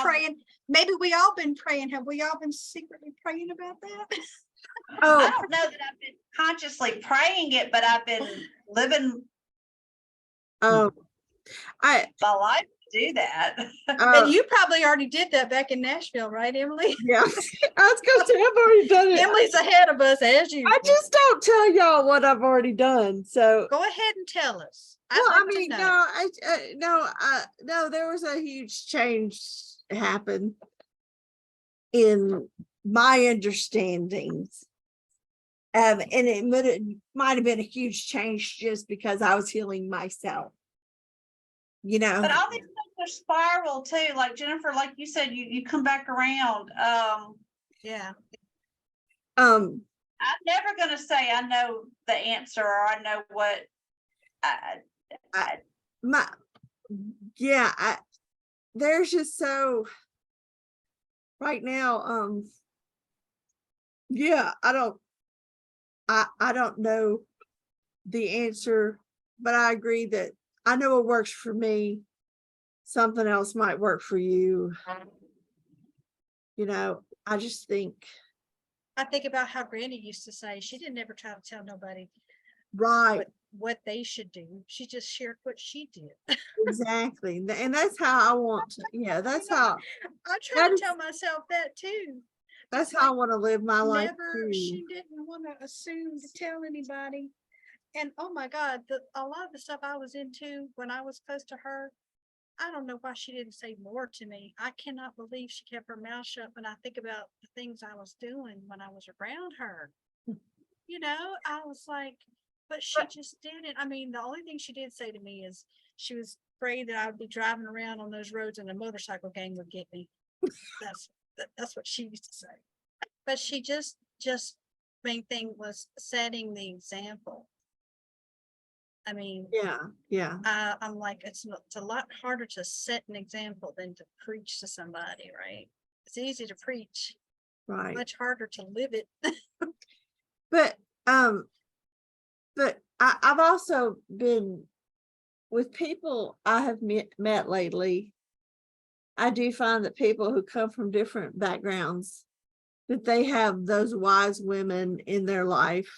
saying maybe we all been praying. Have we all been secretly praying about that? I Oh, don't know that I've been consciously praying it, but I've been living I, my life to do that. And you probably already did that back in Nashville, right, Emily? yeah, I was gonna say I've already done it. Emily's ahead of us as usual. I just don't tell y'all what I've already done. So, Go ahead and tell us. well, I'd I like to mean, know. no, there was a huge change happen in my understandings. And it might have been a huge change just because I was healing myself. You know, But all these things are spiral too. Like Jennifer, like you said, you come back around. Yeah. I'm never gonna say I know the answer or I know what there's just so right now, yeah, I don't know the answer, but I agree that I know what works for me. Something else might work for you. You know, I just think, I think about how Granny used to say she didn't ever try to tell nobody right, what they should do. She just shared what she did. exactly. And that's how I want to, yeah, that's how, I try to is- tell myself that too. that's Just how I like want to live my life never, too. she didn't want to assume to tell anybody. And oh my God, a lot of the stuff I was into when I was close to her, I don't know why she didn't say more to me. I cannot believe she kept her mouth shut when I think about the things I was doing when I was around her. You know, I was like, but she just didn't. I mean, the only thing she did say to me is she was afraid that I would be driving around on those roads and a motorcycle gang would get me. That's what she used to say. But she just main thing was setting the example. I mean, Yeah. I'm like, it's a lot harder to set an example than to preach to somebody, right? It's easy to preach, Right. much harder to live it. But I've also been with people I have met lately. I do find that people who come from different backgrounds, that they have those wise women in their life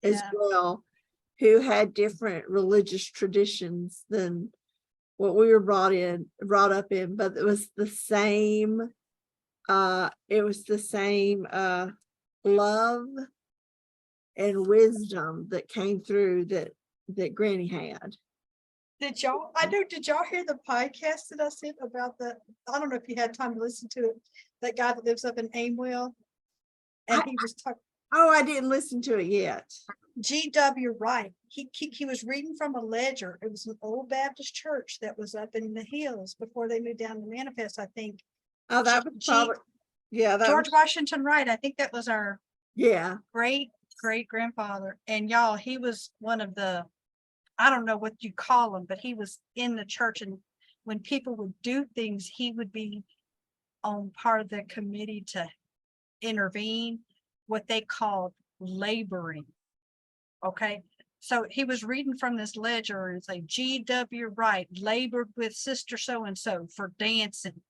as Yeah. well, who had different religious traditions than what we were brought up in, but it was the same love and wisdom that came through that Granny had. Did y'all hear the podcast that I sent about I don't know if you had time to listen to it, that guy that lives up in Amwell? And he was talking. Oh, I didn't listen to it yet. G.W. Wright. He was reading from a ledger. It was an old Baptist church that was up in the hills before they moved down to Manifest, I think. Oh, that was probably, yeah, that George was, Washington Wright. I think that was our yeah. great grandfather. And y'all, he was one of the I don't know what you call him, but he was in the church, and when people would do things, he would be on part of the committee to intervene, what they called laboring. Okay. So he was reading from this ledger and say, G.W. Wright labored with sister so-and-so for dancing.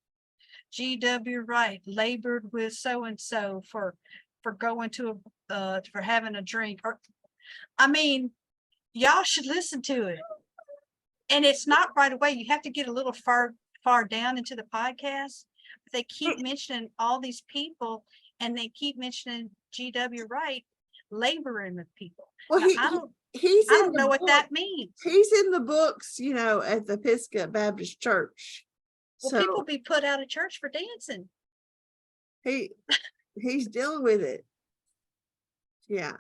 G.W. Wright labored with so-and-so for going to for having a drink. Or, I mean, y'all should listen to it. And it's not right away. You have to get a little far down into the podcast. They keep mentioning all these people, and they keep mentioning G.W. Wright laboring with people. Well, Now, I don't know what that means. He's in the books, at the Pisgah Baptist Church. Well, So people be put out of church for dancing. he's dealing with it. Yeah.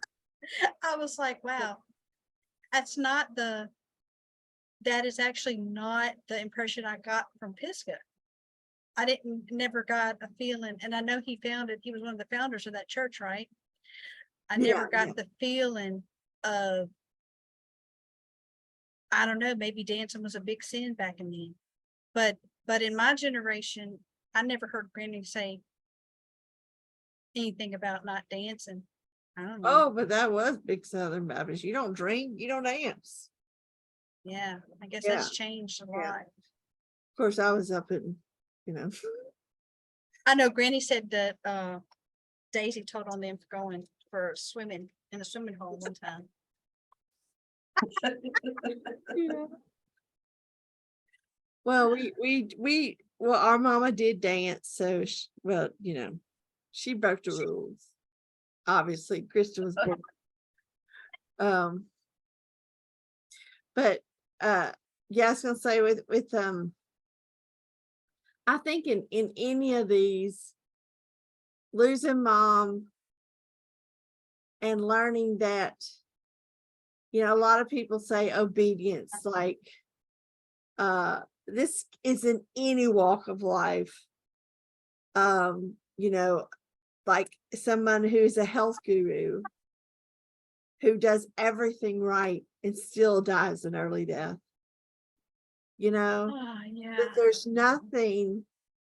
I was like, wow, that is actually not the impression I got from Pisgah. I never got a feeling, and I know he was one of the founders of that church, right? I never got the feeling of, I don't know, maybe dancing was a big sin back in then. But in my generation, I never heard Granny say anything about not dancing. I don't know. Oh, but that was big Southern Baptist. You don't drink, you don't dance. Yeah, I guess that's changed a lot. Of course, I was up in, I know Granny said that Daisy told on them for going for swimming in a swimming hole one time. Well, our mama did dance, so she broke the rules. Obviously, Krista was born. But I was gonna say with I think in any of these, losing mom and learning that, a lot of people say obedience, like this is in any walk of life. Like someone who's a health guru who does everything right and still dies an early death. That there's nothing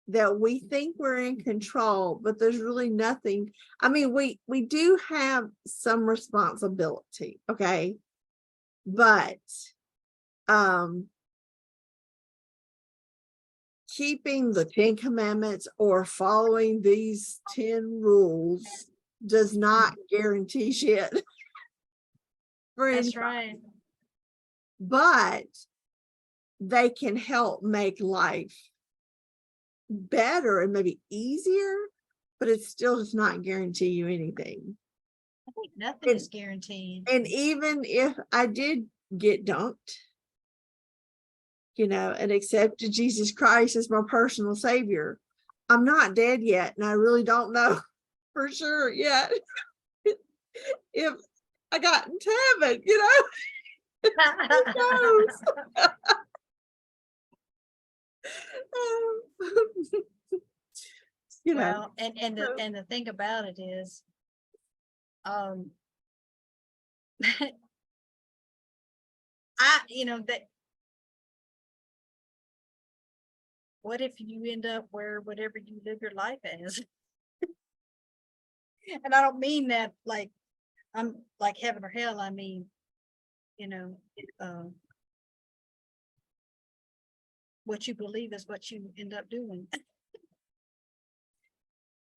that we think we're in control, but there's really nothing. I mean, we do have some responsibility, okay? But keeping the 10 commandments or following these 10 rules does not guarantee shit. That's right. But they can help make life better and maybe easier, but it still does not guarantee you anything. I think nothing is guaranteed. And even if I did get dunked, and accepted Jesus Christ as my personal savior, I'm not dead yet, and I really don't know for sure yet if I got into heaven, Who knows? Well, and the thing about it is, that what if you end up where whatever you live your life as? And I don't mean that like I'm like heaven or hell. I mean, what you believe is what you end up doing.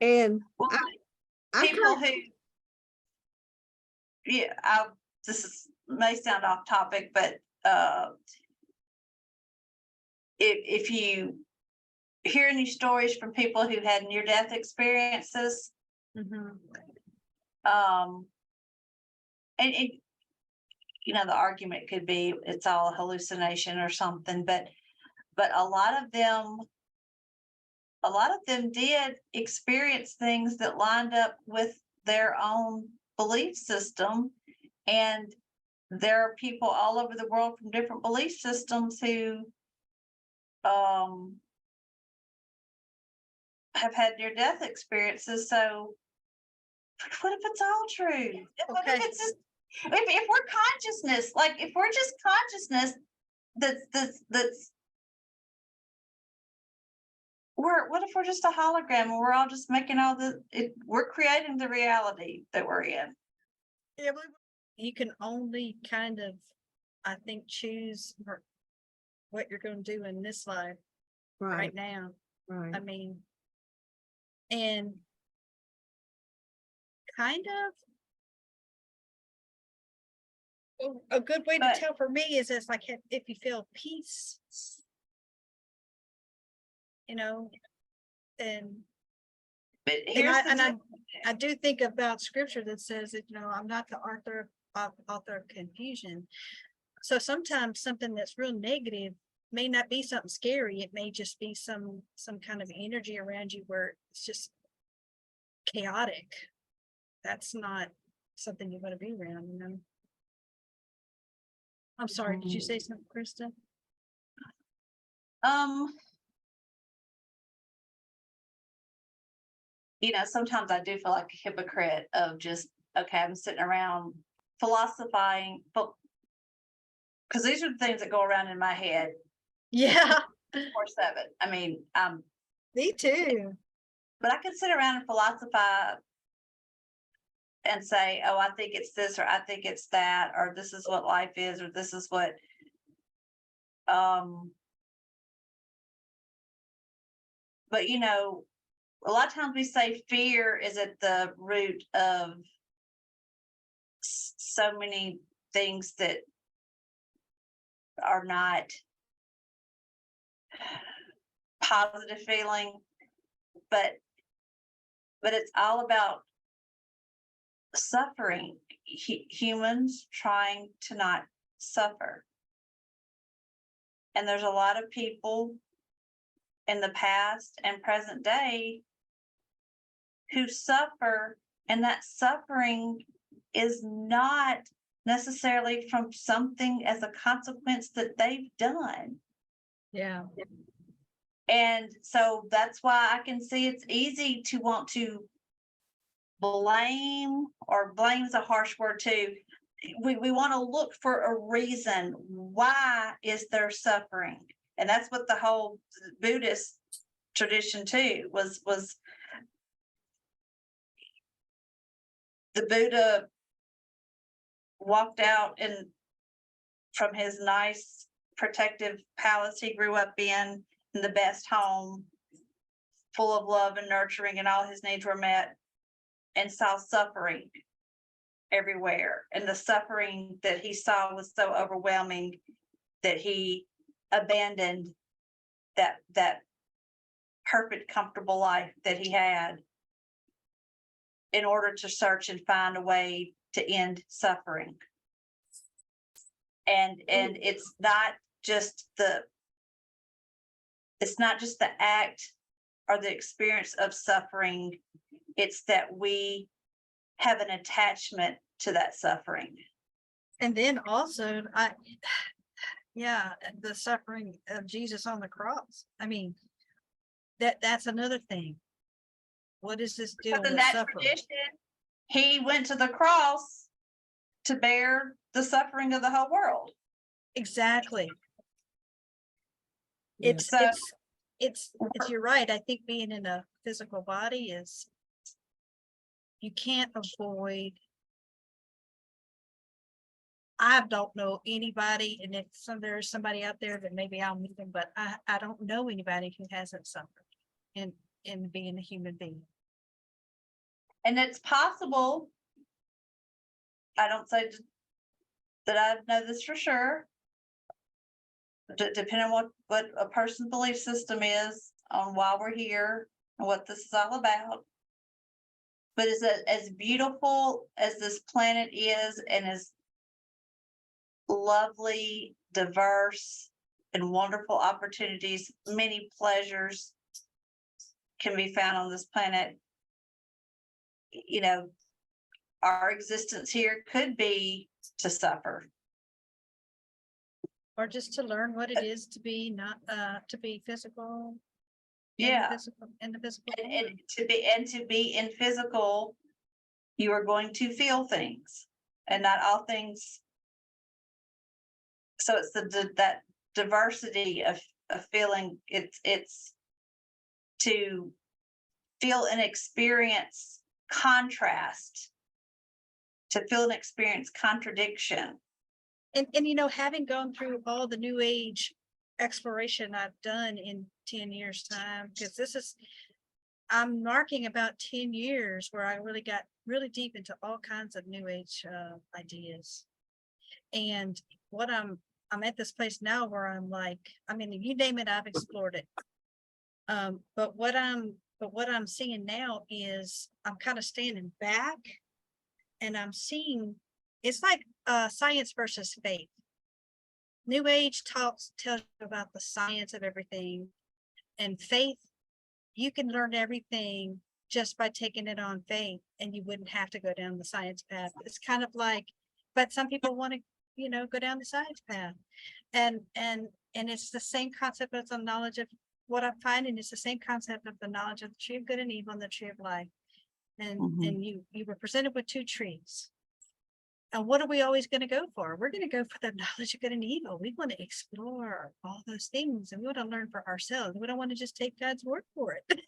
And people who, this may sound off topic, but if you hear any stories from people who had near-death experiences, and the argument could be it's all a hallucination or something, but a lot of them did experience things that lined up with their own belief system, and there are people all over the world from different belief systems who have had near-death experiences. So what if it's all true? What if it's just if we're consciousness, like if we're just consciousness, that's what if we're just a hologram and we're all just making all we're creating the reality that we're in. Yeah, but you can only kind of, I think, choose what you're going to do in this life Right, right now. right. I mean, and kind of a good way to But- tell for me is it's like if you feel peace, you know, and But and here's I do think about scripture that says that, you know, I'm not the author of confusion. So sometimes something that's real negative may not be something scary. It may just be some kind of energy around you where it's just chaotic. That's not something you want to be around, you know. I'm sorry, did you say something, Krista? You know, sometimes I do feel like a hypocrite of just, okay, I'm sitting around philosophizing, but because these are the things that go around in my head Yeah, 24/7. I mean, me too. but I could sit around and philosophize and say, oh, I think it's this, or I think it's that, or this is what life is, or this is what, but you know, a lot of times we say fear is at the root of so many things that are not positive feeling, but it's all about suffering, humans trying to not suffer. And there's a lot of people in the past and present day who suffer, and that suffering is not necessarily from something as a consequence that they've done. Yeah. And so that's why I can see it's easy to want to blame, or blame is a harsh word too. We want to look for a reason. Why is there suffering? And that's what the whole Buddhist tradition too was the Buddha walked out and from his nice protective palace he grew up in the best home, full of love and nurturing, and all his needs were met, and saw suffering everywhere. And the suffering that he saw was so overwhelming that he abandoned that perfect, comfortable life that he had in order to search and find a way to end suffering. And it's not just the act or the experience of suffering, it's that we have an attachment to that suffering. And then also the suffering of Jesus on the cross. I mean, that's another thing. What is this deal Because in with that suffering? tradition, he went to the cross to bear the suffering of the whole world. Exactly. Yeah. It's you're right. I think being in a physical body is, you can't avoid. I don't know anybody, and if there's somebody out there that maybe I'll meet them, but I don't know anybody who hasn't suffered in being a human being. And it's possible, I don't say that I know this for sure, depending on what a person's belief system is on why we're here and what this is all about. But is it as beautiful as this planet is, and as lovely, diverse, and wonderful opportunities, many pleasures can be found on this planet? You know, our existence here could be to suffer, Or just to learn what it is to be not to be physical. yeah, In the physical and world. to be in physical, you are going to feel things. and not all things. So it's that diversity of feeling. It's to feel and experience contrast, to feel and experience contradiction. And having gone through all the new age exploration I've done in 10 years time, because I'm marking about 10 years where I really got really deep into all kinds of new age ideas. And what I'm at this place now where I'm like, I mean, you name it, I've explored it. But what I'm seeing now is I'm kind of standing back, and I'm seeing it's like science versus faith. New age tells you about the science of everything, and faith, you can learn everything just by taking it on faith, and you wouldn't have to go down the science path. It's kind of like, but some people want to, go down the science path, and it's the same concept as the knowledge of what I'm finding. It's the same concept of the knowledge of the tree of good and evil and the tree of life. And you were presented with two trees. And what are we always going to go for? We're going to go for the knowledge of good and evil. We want to explore all those things, and we want to learn for ourselves. We don't want to just take God's word for it.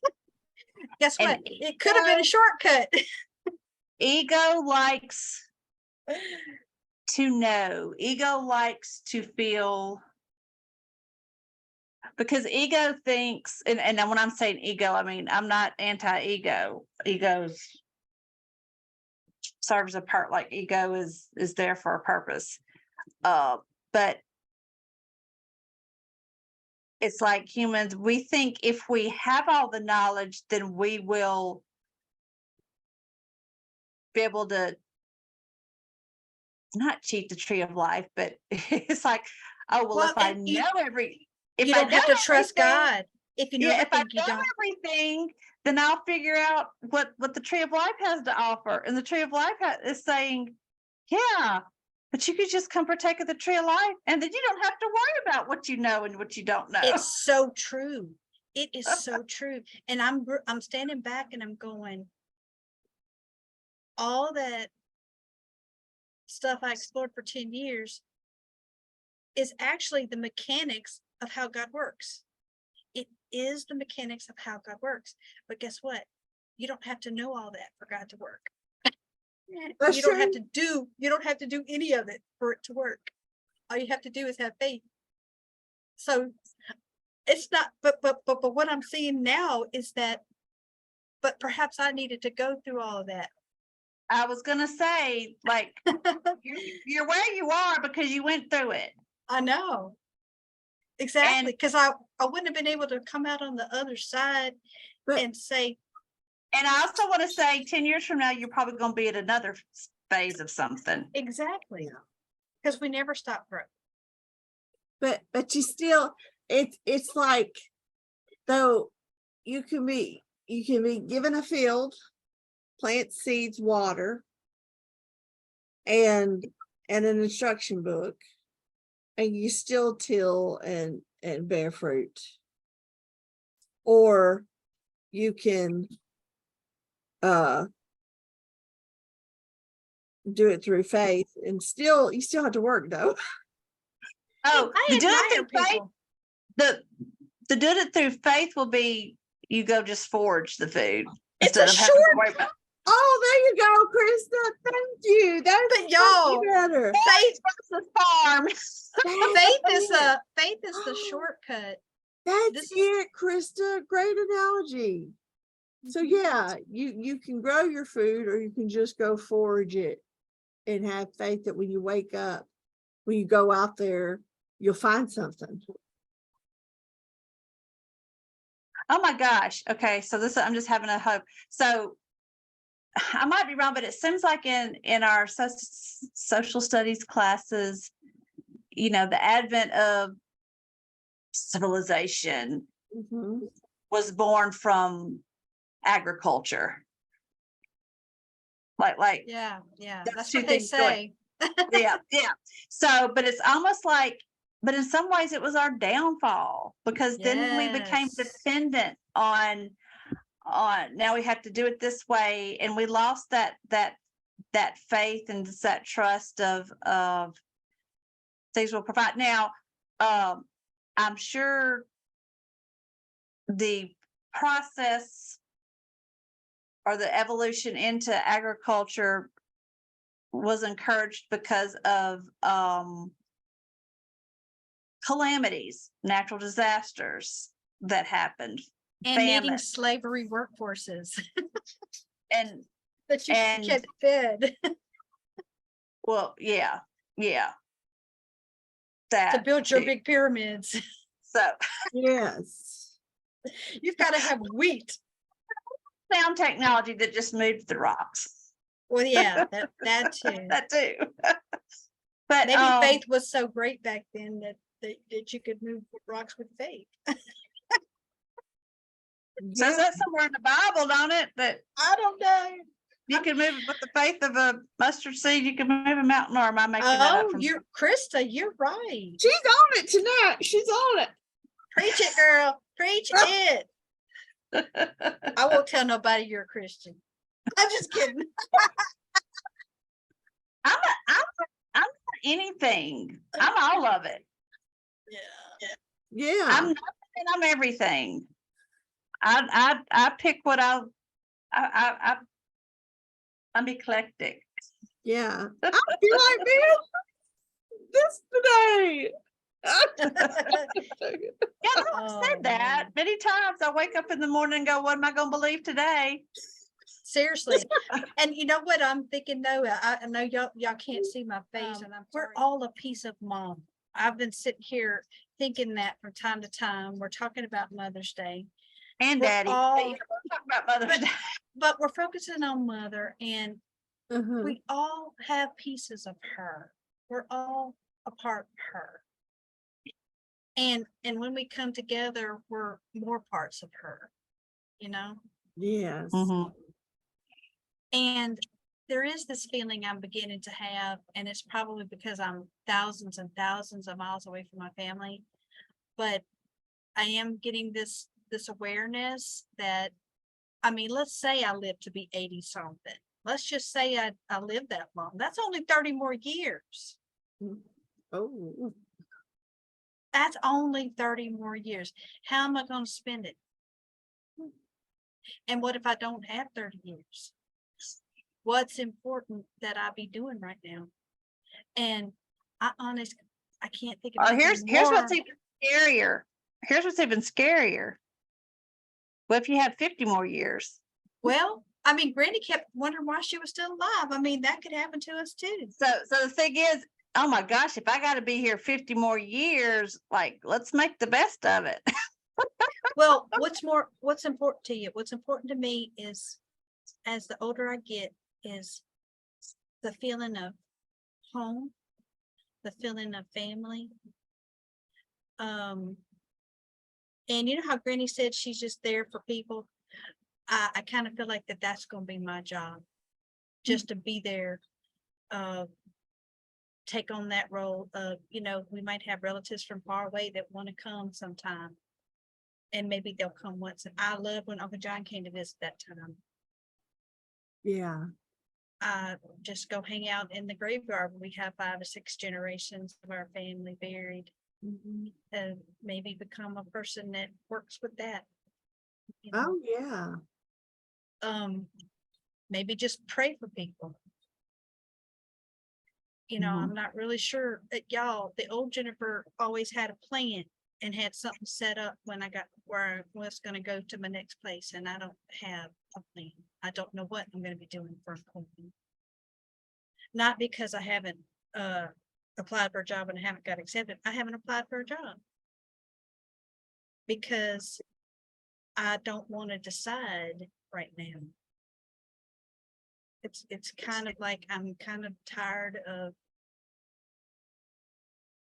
Guess what? It could have been a shortcut. Ego likes to know. Ego likes to feel, because ego thinks, and when I'm saying ego, I mean, I'm not anti-ego. Ego's serves a part, like ego is there for a purpose. But it's like humans, we think if we have all the knowledge, then we will be able to not cheat the tree of life, but it's like, oh, well, if I know you don't have to trust God. If you know if I everything, you know don't. everything, then I'll figure out what the tree of life has to offer. And the tree of life is saying, yeah, but you could just come partake of the tree of life, and then you don't have to worry about what you know and what you don't know. It's so true. It is so true. And I'm standing back and I'm going, all that stuff I explored for 10 years is actually the mechanics of how God works. It is the mechanics of how God works. But guess what? You don't have to know all that for God to work. That's You don't true. have to do any of it for it to work. All you have to do is have faith. So it's not, but what I'm seeing now is that, but perhaps I needed to go through all of that. I was gonna say, like, you're where you are because you went through it. I know. Exactly. Because I wouldn't have been able to come out on the other side and say. And I also want to say 10 years from now, you're probably going to be at another phase of something. Exactly. Because we never stop growing. But you still, it's like, though, you can be given a field, plant seeds, water, and an instruction book, and you still till and bear fruit. Or you can do it through faith, and you still have to work, though. Oh, I admire people. The doing it through faith will be, you go just forage the food. It's a short. Oh, there you go, Krista. Thank you. That's y'all better. Faith versus farm. Faith is the shortcut. That's it, Krista. Great analogy. So yeah, you can grow your food, or you can just go forage it and have faith that when you wake up, when you go out there, you'll find something. Oh my gosh. Okay. So I'm just having a hope. So I might be wrong, but it seems like in our social studies classes, the advent of civilization was born from agriculture. Like yeah, that's what they say. yeah. So, but it's almost like, but in some ways it was our downfall, because then we became dependent on now we have to do it this way, and we lost that that faith and that trust of things will provide. Now, I'm sure the process or the evolution into agriculture was encouraged because of calamities, natural disasters that happened, And needing famine, slavery workforces and that you And- get fed well, yeah, to that build your too. big pyramids. So Yes. You've got to have wheat. found technology that just moved the rocks. Well, yeah, that too. That too. But Maybe faith was so great back then that you could move rocks with faith. says that somewhere in the Bible, don't it? That I don't know. you can move it with the faith of a mustard seed. You can move a mountain, or am I making that up? Oh, you're Krista, you're right. She's on it tonight. She's on it. Preach it, girl. Preach it. I won't tell nobody you're a Christian. I'm just kidding. I'm not anything. I'm all of it. Yeah. Yeah. I'm nothing and I'm everything. I pick what I'm eclectic. Yeah. I feel like this today. Yeah, I've Oh, said that man. many times. I wake up in the morning and go, what am I going to believe today? Seriously. And you know what I'm thinking though? I know y'all can't see my face, and we're all a piece of mom. I've been sitting here thinking that from time to time. We're talking about Mother's Day, And We're Daddy. all- Hey, we're talking about Mother's Day. but we're focusing on Mother, and Uh-huh. we all have pieces of her. We're all a part of her. And when we come together, we're more parts of her, you know? Yes. Mhm. And there is this feeling I'm beginning to have, and it's probably because I'm thousands and thousands of miles away from my family. But I am getting this awareness that, I mean, let's say I live to be 80 something. Let's just say I live that long. That's only 30 more years. Oh. That's only 30 more years. How am I going to spend it? And what if I don't have 30 years? What's important that I be doing right now? And I can't think of Here's anything what's more. even scarier. Here's what's even scarier. What if you had 50 more years? Well, I mean, Granny kept wondering why she was still alive. I mean, that could happen to us too. So the thing is, oh my gosh, if I got to be here 50 more years, like, let's make the best of it. Well, what's important to you? What's important to me is, as the older I get, is the feeling of home, the feeling of family. And you know how Granny said she's just there for people? I kind of feel like that's going to be my job, just to be there, take on that role of, you know, we might have relatives from far away that want to come sometime, and maybe they'll come once. And I love when Uncle John came to visit that time. Yeah. Just go hang out in the graveyard. We have 5 or 6 generations of our family buried, Mhm. and maybe become a person that works with that. You know? Oh, yeah. Maybe just pray for people. You know, Mhm. I'm not really sure that y'all, the old Jennifer always had a plan and had something set up when I got where I was going to go to my next place, and I don't have a plan. I don't know what I'm going to be doing for a plan. Not because I haven't applied for a job and I haven't got accepted. I haven't applied for a job because I don't want to decide right now. It's kind of like I'm kind of tired of,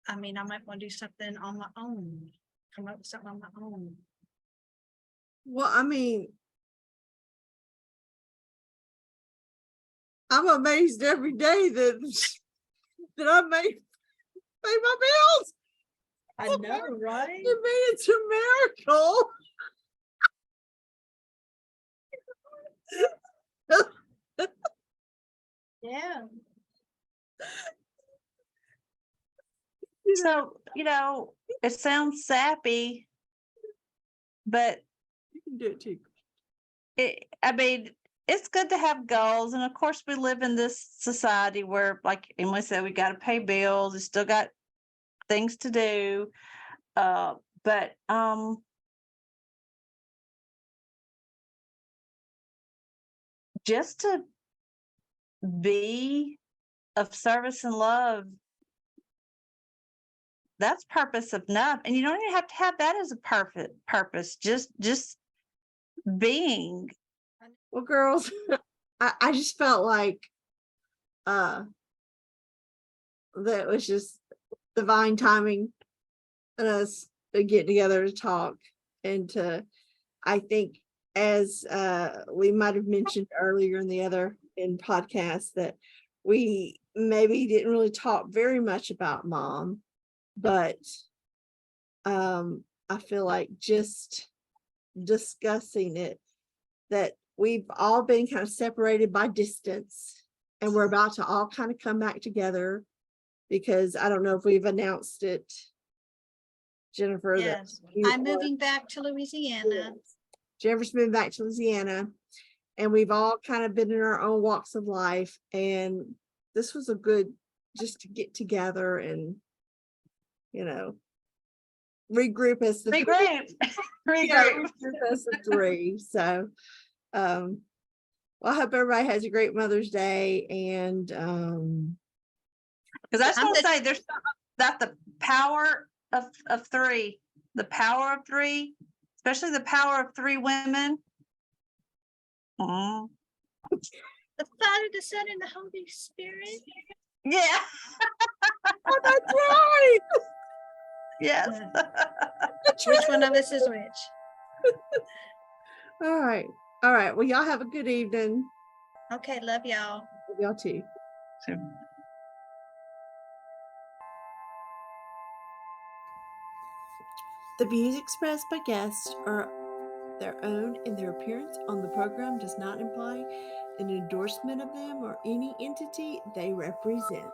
I mean, I might want to do something on my own, come up with something on my own. Well, I mean, I'm amazed every day that I pay my bills. I know, right? I mean, it's a miracle. Yeah. You know, So, it sounds sappy, but you can do it too. I mean, it's good to have goals. And of course, we live in this society where, like Emily said, we got to pay bills. We still got things to do. But just to be of service and love, that's purpose enough. And you don't even have to have that as a perfect purpose. Just being. Well, girls, I just felt like that was just divine timing and us get together to talk and to, I think, as we might have mentioned earlier in podcasts, that we maybe didn't really talk very much about mom, but I feel like just discussing it, that we've all been kind of separated by distance and we're about to all kind of come back together, because I don't know if we've announced it, Jennifer, that Yes. you I'm are- moving back to Louisiana. Jennifer's moved back to Louisiana, and we've all kind of been in our own walks of life, and this was a good just to get together and regroup as the Regroup. yeah, Regroup. regroup as the three. So well, I hope everybody has a great Mother's Day, and Because I just I'm want to the- say there's that the power of three, the power of three, especially the power of three women. Mm. The Father, the Son, and the Holy Spirit. Yeah. oh, that's right. Yes. Which one of us is which? All right. Well, y'all have a good evening. Okay, love y'all. Love y'all too. The views expressed by guests are their own, and their appearance on the program does not imply an endorsement of them or any entity they represent.